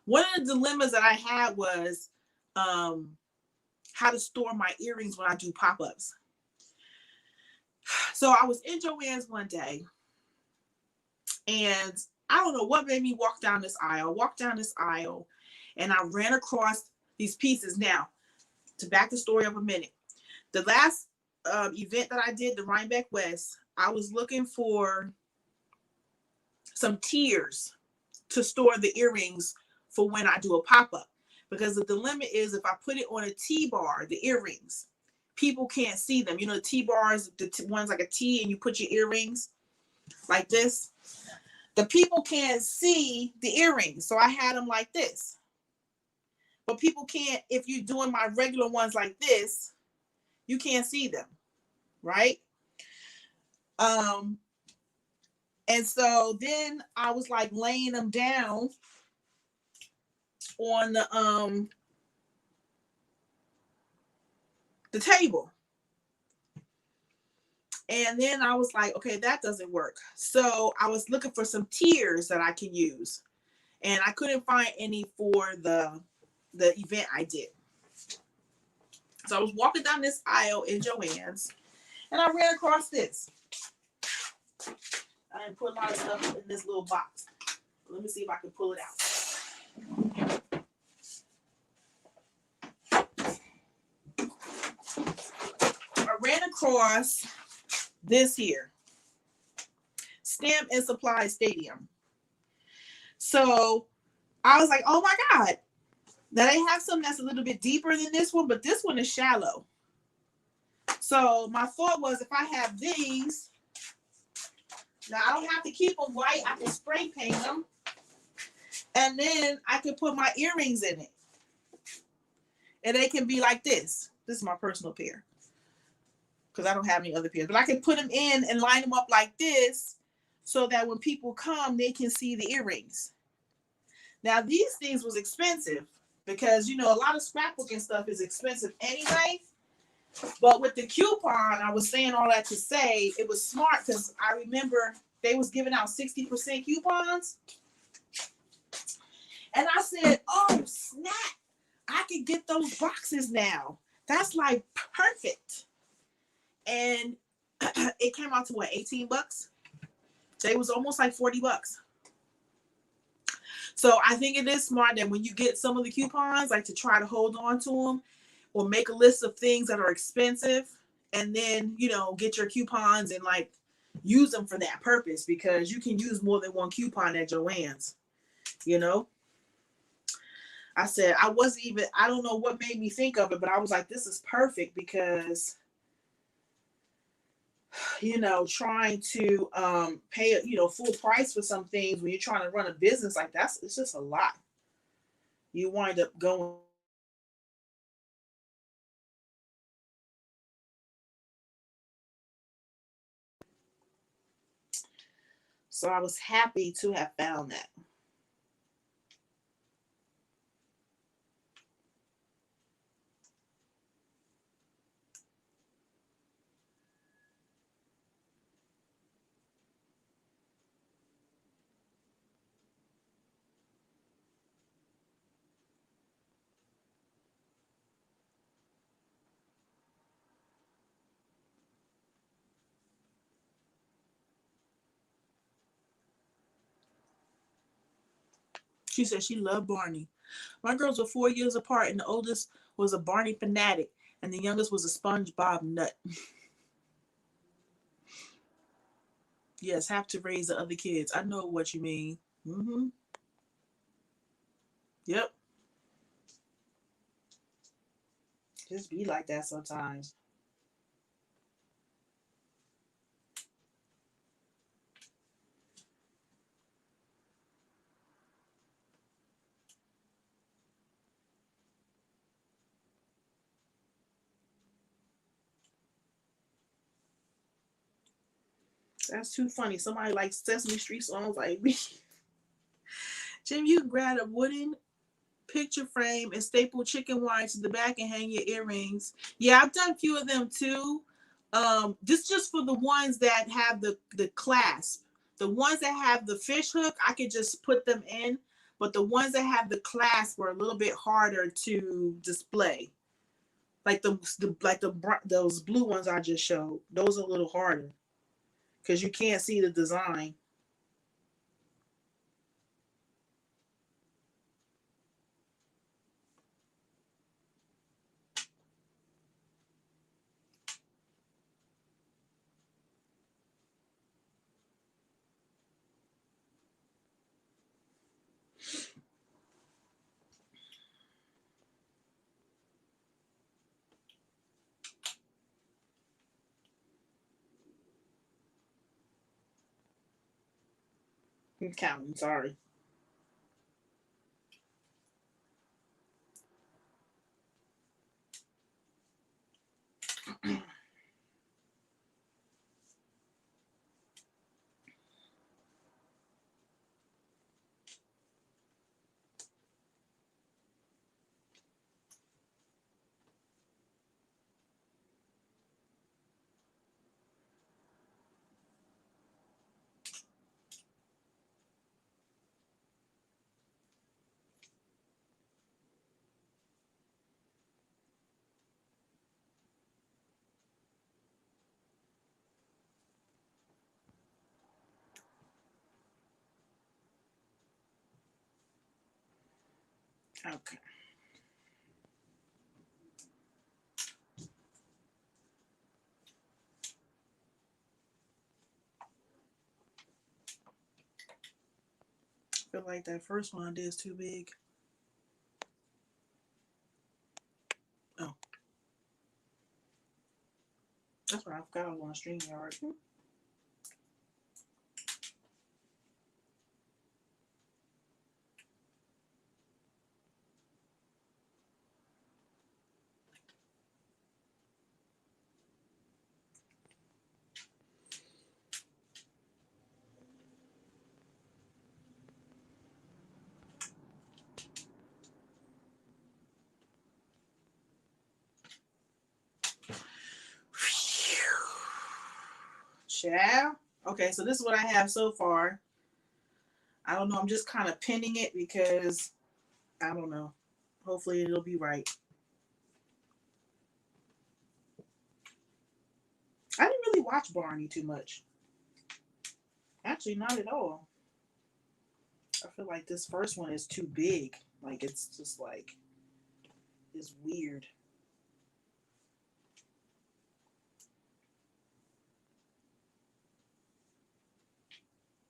Speaker 1: one of the dilemmas that I had was how to store my earrings when I do pop-ups. So I was in Joann's one day and I don't know what made me walk down this aisle and I ran across these pieces. Now, to back the story up a minute, the last event that I did, the Rhinebeck West, I was looking for some tiers to store the earrings for when I do a pop-up. Because the dilemma is if I put it on a T-bar, the earrings, people can't see them. You know, the T-bars, the ones like a T and you put your earrings like this. The people can't see the earrings. So I had them like this. But people can't, if you're doing my regular ones like this, you can't see them, right? And so then I was like laying them down on the table. And then I was like, okay, that doesn't work. So I was looking for some tiers that I can use. And I couldn't find any for the event I did. So I was walking down this aisle in Joann's and I ran across this. I didn't put a lot of stuff in this little box. Let me see if I can pull it out. I ran across this here. Stamp and Supply Stadium. So I was like, oh my God, Now they have some that's a little bit deeper than this one, but this one is shallow. So my thought was, if I have these, now I don't have to keep them white. I can spray paint them, and then I can put my earrings in it, and they can be like this. This is my personal pair because I don't have any other pairs, but I can put them in and line them up like this, so that when people come, they can see the earrings. Now these things was expensive because, you know, a lot of scrapbooking stuff is expensive anyway. But with the coupon, I was saying all that to say it was smart because I remember they was giving out 60% coupons. And I said, oh, snap. I could get those boxes now. That's like perfect. And it came out to what, 18 bucks? So it was almost like 40 bucks. So I think it is smart that when you get some of the coupons, like to try to hold on to them or make a list of things that are expensive and then, you know, get your coupons and like use them for that purpose, because you can use more than one coupon at Joann's, you know. I said, I don't know what made me think of it, but I was like, this is perfect because, you know, trying to pay, you know, full price for some things when you're trying to run a business like that's, it's just a lot. You wind up going. So I was happy to have found that. She said she loved Barney. My girls were 4 years apart, and the oldest was a Barney fanatic, and the youngest was a SpongeBob nut. Yes, have to raise the other kids. I know what you mean. Mm-hmm. Yep. Just be like that sometimes. That's too funny. Somebody likes Sesame Street songs like me. Jim, you can grab a wooden picture frame and staple chicken wire to the back and hang your earrings. Yeah, I've done a few of them too. This just for the ones that have the clasp. The ones that have the fish hook, I could just put them in. But the ones that have the clasp were a little bit harder to display. Like those blue ones I just showed. Those are a little harder because you can't see the design. I'm counting. Sorry. Okay. I feel like that first one I did is too big. That's what I forgot I was on StreamYard. Ciao. Okay, so this is what I have so far. I don't know. I'm just kind of pinning it because I don't know. Hopefully it'll be right. I didn't really watch Barney too much. Actually, not at all. I feel like this first one is too big. Like it's just like it's weird.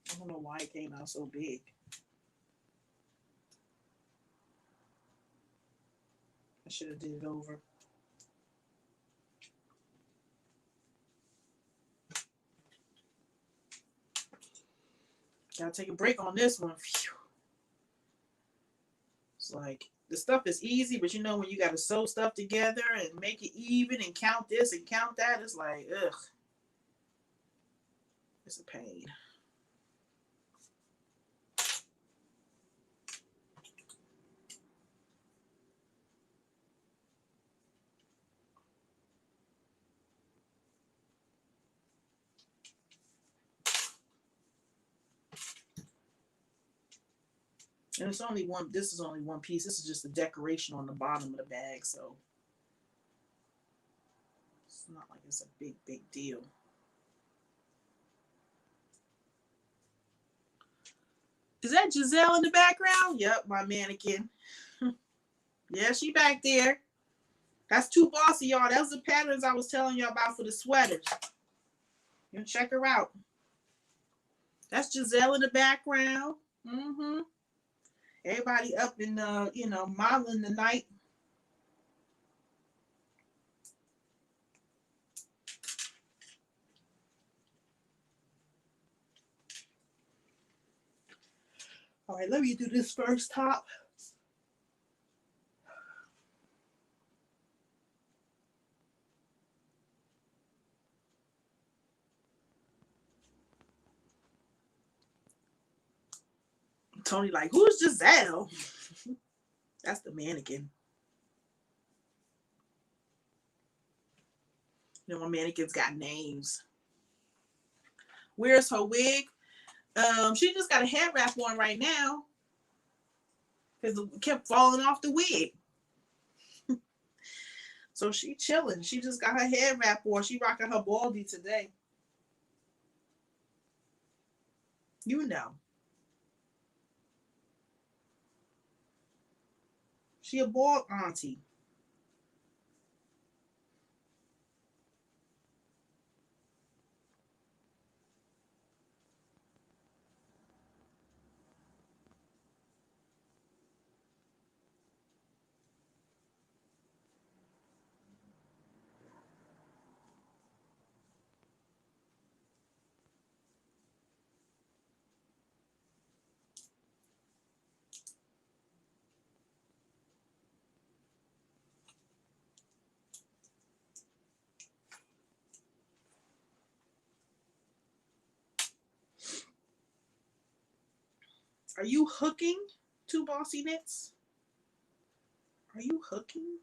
Speaker 1: I don't know why it came out so big. I should have did it over. Gotta take a break on this one. Phew. It's like the stuff is easy, but you know when you gotta sew stuff together and make it even and count this and count that, it's like ugh. It's a pain. And it's only one, this is only one piece. This is just a decoration on the bottom of the bag, so it's not like it's a big deal. Is that Giselle in the background? Yep, my mannequin. Yeah, she back there. That's too bossy, y'all. That was the patterns I was telling you about for the sweaters. You can check her out. That's Giselle in the background. Mm-hmm. Everybody up in modeling tonight. All right, let me do this first top. Tony like, who's Giselle? That's the mannequin. You know, my mannequins got names. Where's her wig? She just got a head wrap on right now because it kept falling off the wig. So she chilling. She just got her head wrap on. She rocking her baldy today. You know. She a bald auntie. Are you hooking to Bossy Knits? Are you hooking?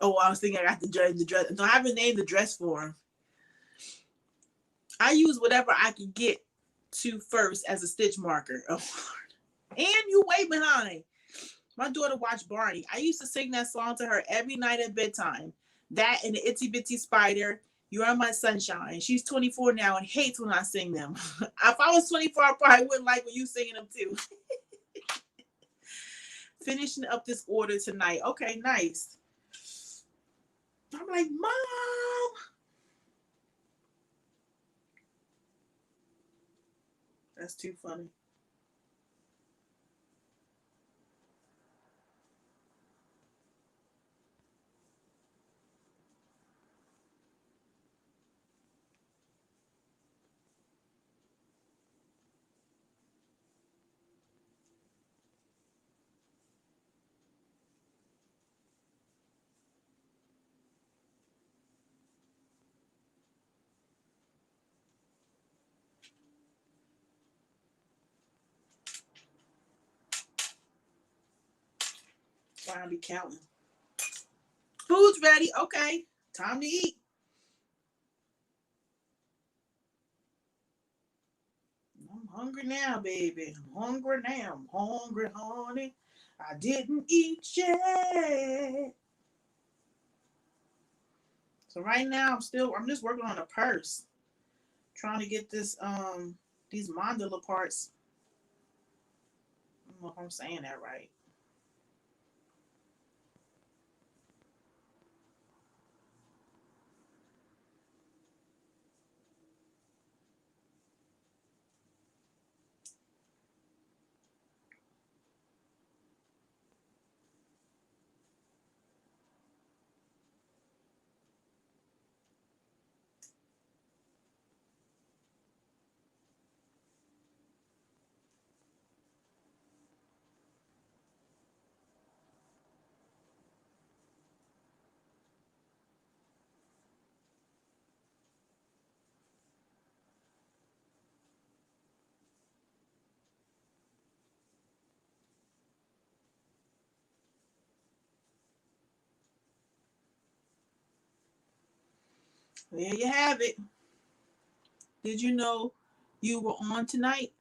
Speaker 1: Oh, I was thinking I got the dress. No, I haven't named the dress for him. I use whatever I can get to first as a stitch marker. Oh, and you way behind. My daughter watched Barney. I used to sing that song to her every night at bedtime. That and the Itsy Bitsy Spider. You Are My Sunshine. She's 24 now and hates when I sing them. If I was 24, I probably wouldn't like when you singing them too. Finishing up this order tonight. Okay, nice. I'm like, Mom. That's too funny. Trying to be counting. Food's ready. Okay, time to eat. I'm hungry now, baby. I'm hungry now. I'm hungry, honey. I didn't eat yet. So right now I'm just working on a purse. Trying to get these mandala parts. I don't know if I'm saying that right. There you have it. Did you know you were on tonight?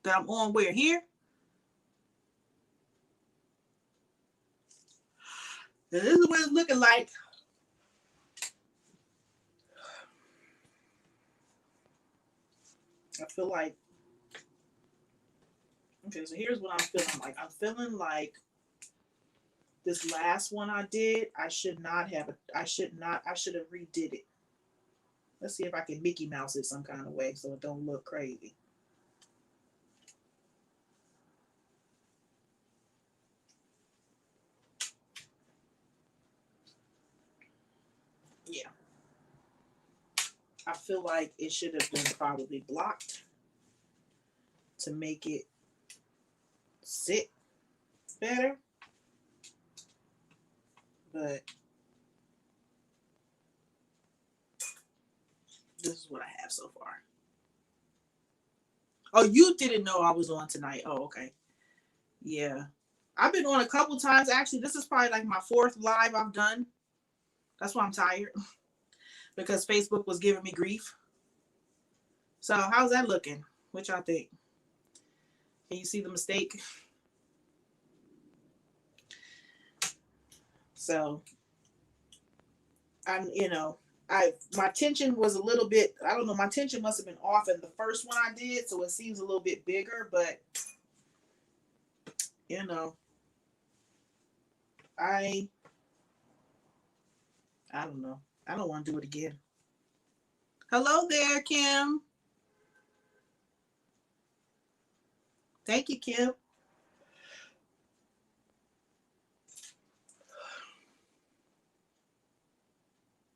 Speaker 1: That I'm on where? Here? This is what it's looking like. I feel like, okay, so here's what I'm feeling like. I'm feeling like this last one I did, I should have redid it. Let's see if I can Mickey Mouse it some kind of way so it don't look crazy. Yeah. I feel like it should have been probably blocked to make it sit better. But this is what I have so far. Oh, you didn't know I was on tonight. Oh, okay. Yeah. I've been on a couple times. Actually, this is probably like my 4th live I've done. That's why I'm tired. Because Facebook was giving me grief. So how's that looking? What y'all think? Can you see the mistake? So my tension was a little bit, I don't know, my tension must have been off in the first one I did, so it seems a little bit bigger, but I don't know. I don't want to do it again. Hello there, Kim. Thank you, Kim.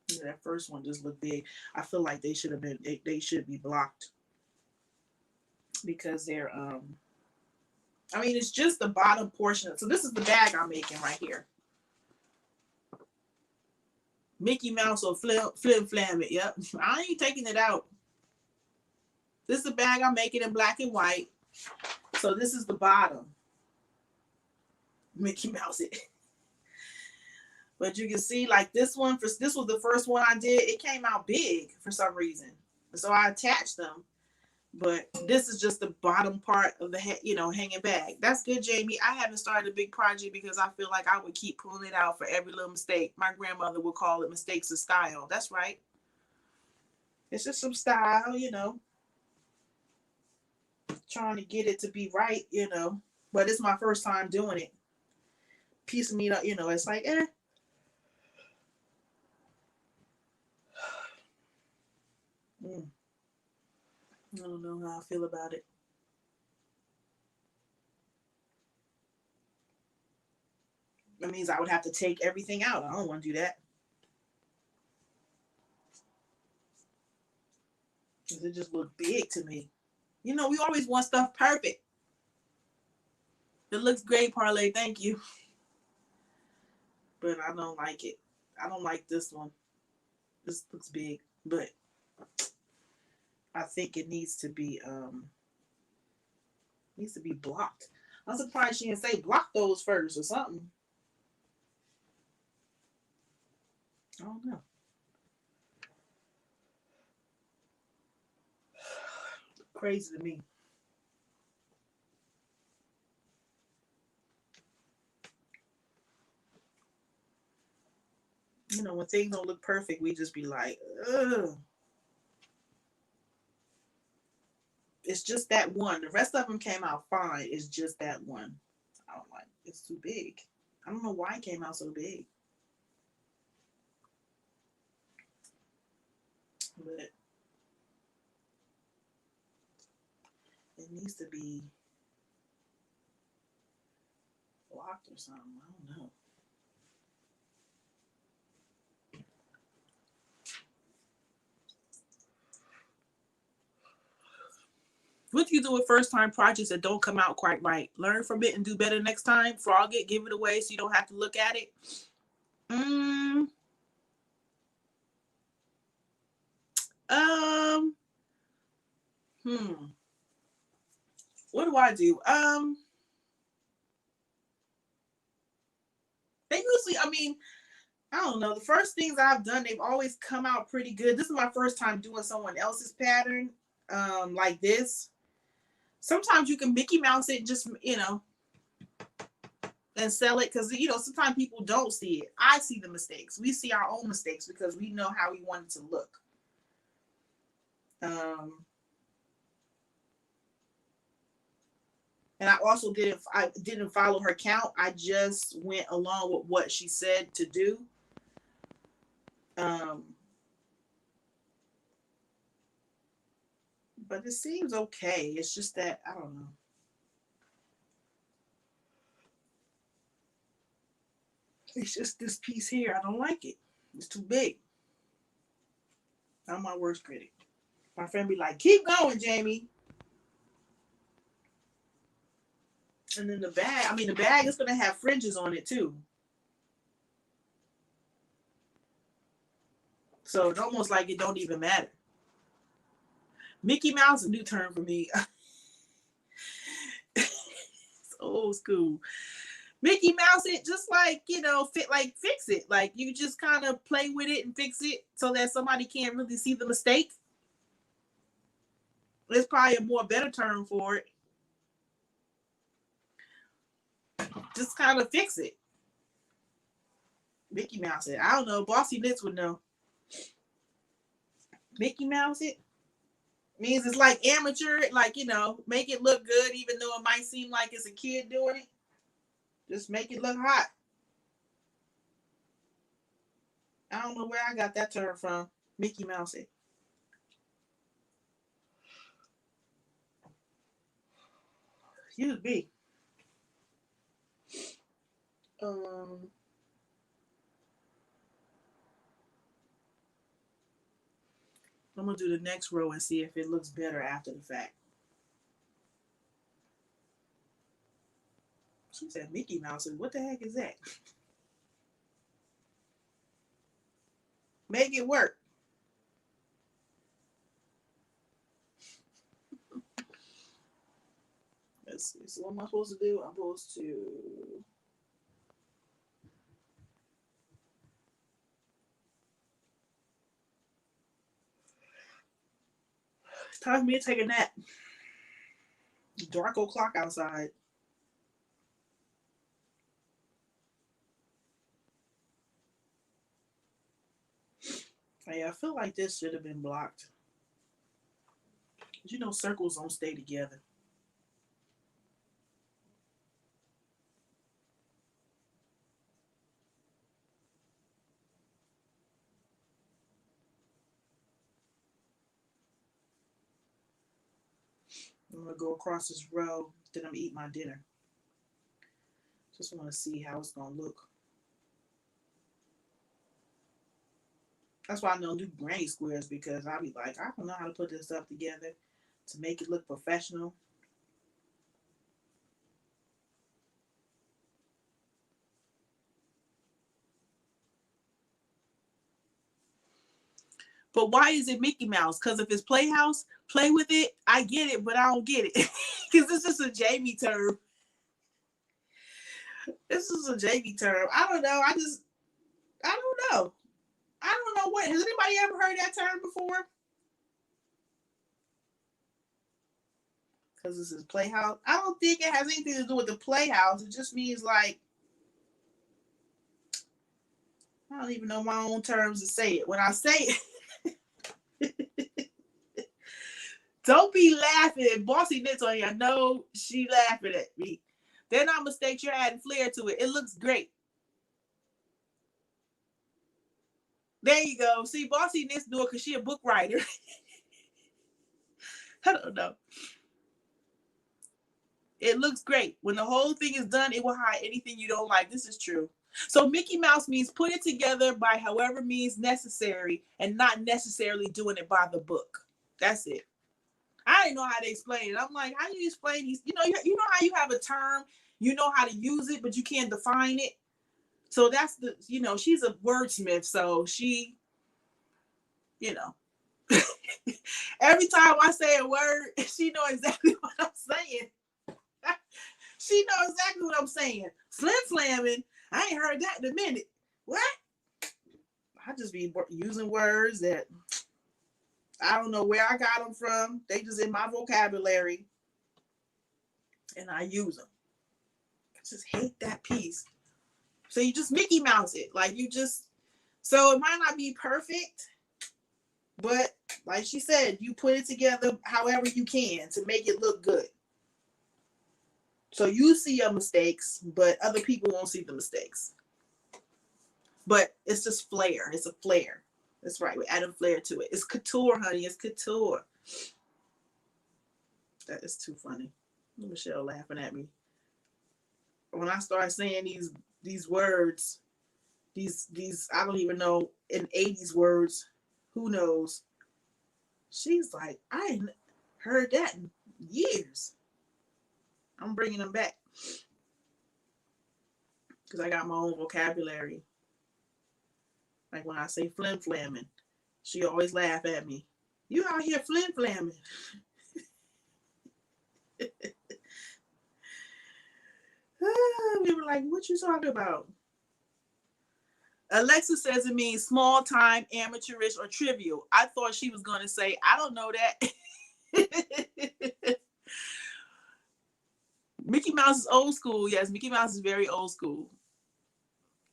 Speaker 1: Yeah, that first one just looked big. I feel like they should be blocked because they're it's just the bottom portion. So this is the bag I'm making right here. Mickey Mouse or flim flam it. Yep. I ain't taking it out. This is the bag I'm making in black and white. So this is the bottom. Mickey Mouse it. But you can see like this was the first one I did. It came out big for some reason. So I attached them. But this is just the bottom part of the hanging bag. That's good, Jamie. I haven't started a big project because I feel like I would keep pulling it out for every little mistake. My grandmother would call it mistakes of style. That's right. It's just some style, trying to get it to be right, But it's my first time doing it. Piecing me up, it's like, I don't know how I feel about it. That means I would have to take everything out. I don't want to do that. Because it just looked big to me. We always want stuff perfect. It looks great, Parlay. Thank you. But I don't like it. I don't like this one. This looks big. But I think it needs to be blocked. I'm surprised she didn't say block those first or something. I don't know. Crazy to me. When things don't look perfect, we just be like, ugh. It's just that one. The rest of them came out fine. It's just that one. I don't like it. It's too big. I don't know why it came out so big. But it needs to be blocked or something. I don't know. What do you do with first time projects that don't come out quite right? Learn from it and do better next time. Frog it, give it away so you don't have to look at it. What do I do? They usually, I don't know. The first things I've done, they've always come out pretty good. This is my first time doing someone else's pattern, like this. Sometimes you can Mickey Mouse it, just and sell it because sometimes people don't see it. I see the mistakes. We see our own mistakes because we know how we want it to look. And I also didn't follow her count. I just went along with what she said to do. But it seems okay. It's just that I don't know. It's just this piece here. I don't like it. It's too big. I'm my worst critic. My friend be like, keep going, Jamie. And then the bag is going to have fringes on it too. So it's almost like it don't even matter. Mickey Mouse, a new term for me. It's old school. Mickey Mouse it, just like, fix it. Like you just kind of play with it and fix it so that somebody can't really see the mistake. There's probably a more better term for it. Just kind of fix it. Mickey Mouse it. I don't know. Bossy Knits would know. Mickey Mouse it means it's like amateur, like, make it look good even though it might seem like it's a kid doing it. Just make it look hot. I don't know where I got that term from. Mickey Mouse it. Excuse me. I'm gonna do the next row and see if it looks better after the fact. She said Mickey Mouse. What the heck is that? Make it work. Let's see. So what am I supposed to do? I'm supposed to Time for me to take a nap. Dark o'clock outside. Hey, I feel like this should have been blocked. You know, circles don't stay together. I'm gonna go across this row, then I'm gonna eat my dinner. Just want to see how it's gonna look. That's why I don't do granny squares, because I'll be like, I don't know how to put this stuff together to make it look professional. But why is it Mickey Mouse? Because if it's Playhouse, play with it. I get it, but I don't get it. Because this is a Jamie term. This is a Jamie term. I don't know. I don't know. I don't know what. Has anybody ever heard that term before? Because this is Playhouse. I don't think it has anything to do with the Playhouse. It just means like, I don't even know my own terms to say it. When I say it, don't be laughing at Bossy Knits on here. No, she laughing at me. They're not mistakes. You're adding flair to it. It looks great. There you go. See, Bossy Knits do it because she a book writer. I don't know. It looks great. When the whole thing is done, it will hide anything you don't like. This is true. So Mickey Mouse means put it together by however means necessary and not necessarily doing it by the book. That's it. I didn't know how to explain it. I'm like, how do you explain these? You know how you have a term, you know how to use it, but you can't define it. So that's the, she's a wordsmith. So she, every time I say a word, she know exactly what I'm saying. She know exactly what I'm saying. Slim slamming. I ain't heard that in a minute. What? I just be using words that I don't know where I got them from. They just in my vocabulary. And I use them. I just hate that piece. So you just Mickey Mouse it. Like so it might not be perfect. But like she said, you put it together however you can to make it look good. So you see your mistakes, but other people won't see the mistakes. But it's just flair. It's a flair. That's right. We're adding flair to it. It's couture, honey. It's couture. That is too funny. Michelle laughing at me. When I start saying these words, these I don't even know, in 80s words, who knows? She's like, I ain't heard that in years. I'm bringing them back because I got my own vocabulary. Like when I say flim flamming, she always laugh at me. You out here flim flamming. We were like, what you talking about? Alexa says it means small time, amateurish, or trivial. I thought she was going to say, I don't know that. Mickey Mouse is old school. Yes, Mickey Mouse is very old school.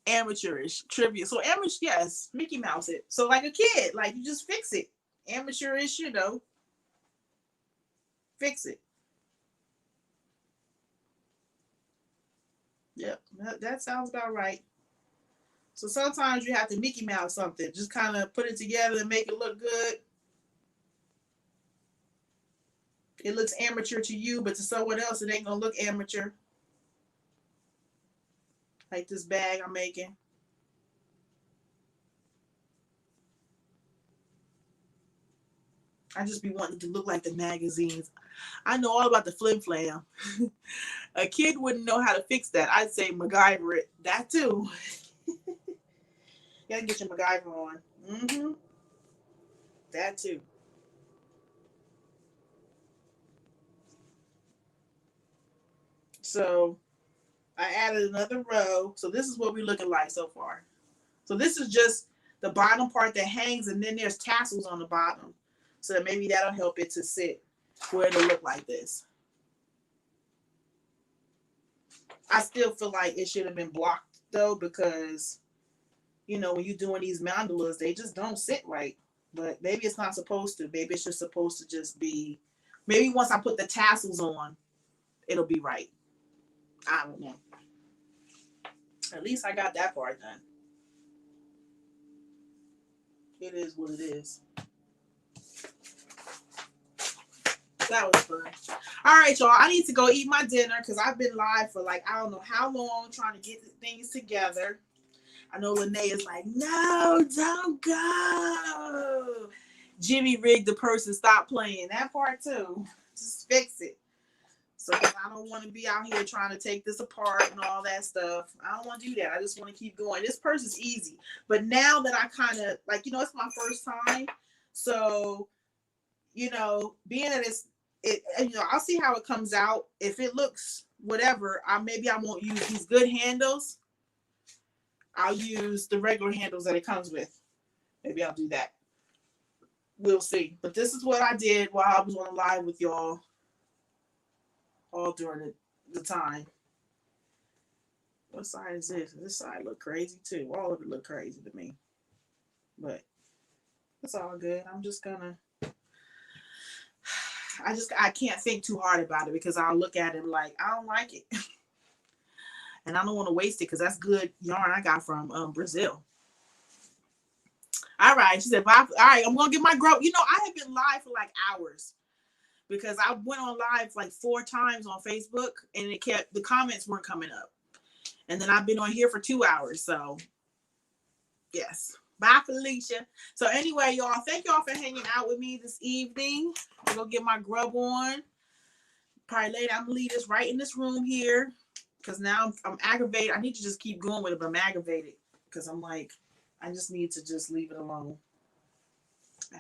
Speaker 1: Amateurish, trivial. So amateur, yes, Mickey Mouse it. So like a kid, like you just fix it. Amateurish, fix it. Yep, that sounds about right. So sometimes you have to Mickey Mouse something. Just kind of put it together and make it look good. It looks amateur to you, but to someone else, it ain't going to look amateur. Like this bag I'm making. I just be wanting to look like the magazines. I know all about the flim flam. A kid wouldn't know how to fix that. I'd say MacGyver it. That too. You gotta get your MacGyver on. Mm-hmm. That too. So I added another row. So this is what we're looking like so far. So this is just the bottom part that hangs, and then there's tassels on the bottom. So that maybe that'll help it to sit where it'll look like this. I still feel like it should have been blocked though, because you know, when you're doing these mandalas, they just don't sit right. But maybe it's not supposed to. Maybe it's just supposed to just be, maybe once I put the tassels on, it'll be right. I don't know. At least I got that part done. It is what it is. That was fun. All right, y'all. I need to go eat my dinner because I've been live for like, I don't know how long trying to get things together. I know Lene is like, no, don't go. Jimmy rigged the person, stop playing. That part too. Just fix it. So I don't want to be out here trying to take this apart and all that stuff. I don't want to do that. I just want to keep going. This purse is easy. But now that I kind of, like, you know, it's my first time. So, you know, being that you know, I'll see how it comes out. If it looks whatever, maybe I won't use these good handles. I'll use the regular handles that it comes with. Maybe I'll do that. We'll see. But this is what I did while I was on live with y'all all during the time. What side is this? This side look crazy too. All of it look crazy to me. But it's all good. I'm just gonna, I can't think too hard about it because I'll look at it like, I don't like it. And I don't want to waste it because that's good yarn I got from Brazil. All right. She said, bye. All right, I'm going to get my grub. You know, I have been live for like hours because I went on live like 4 times on Facebook and the comments weren't coming up. And then I've been on here for 2 hours. So, yes. Bye, Felicia. So, anyway, y'all, thank y'all for hanging out with me this evening. I'm going to get my grub on. Probably later, I'm going to leave this right in this room here. Because now I'm aggravated. I need to just keep going with it, but I'm aggravated. Because I'm like, I just need to just leave it alone.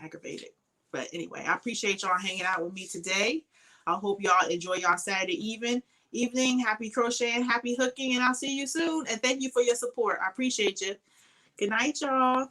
Speaker 1: Aggravated. But anyway, I appreciate y'all hanging out with me today. I hope y'all enjoy y'all Saturday evening. Happy crocheting, happy hooking, and I'll see you soon. And thank you for your support. I appreciate you. Good night, y'all.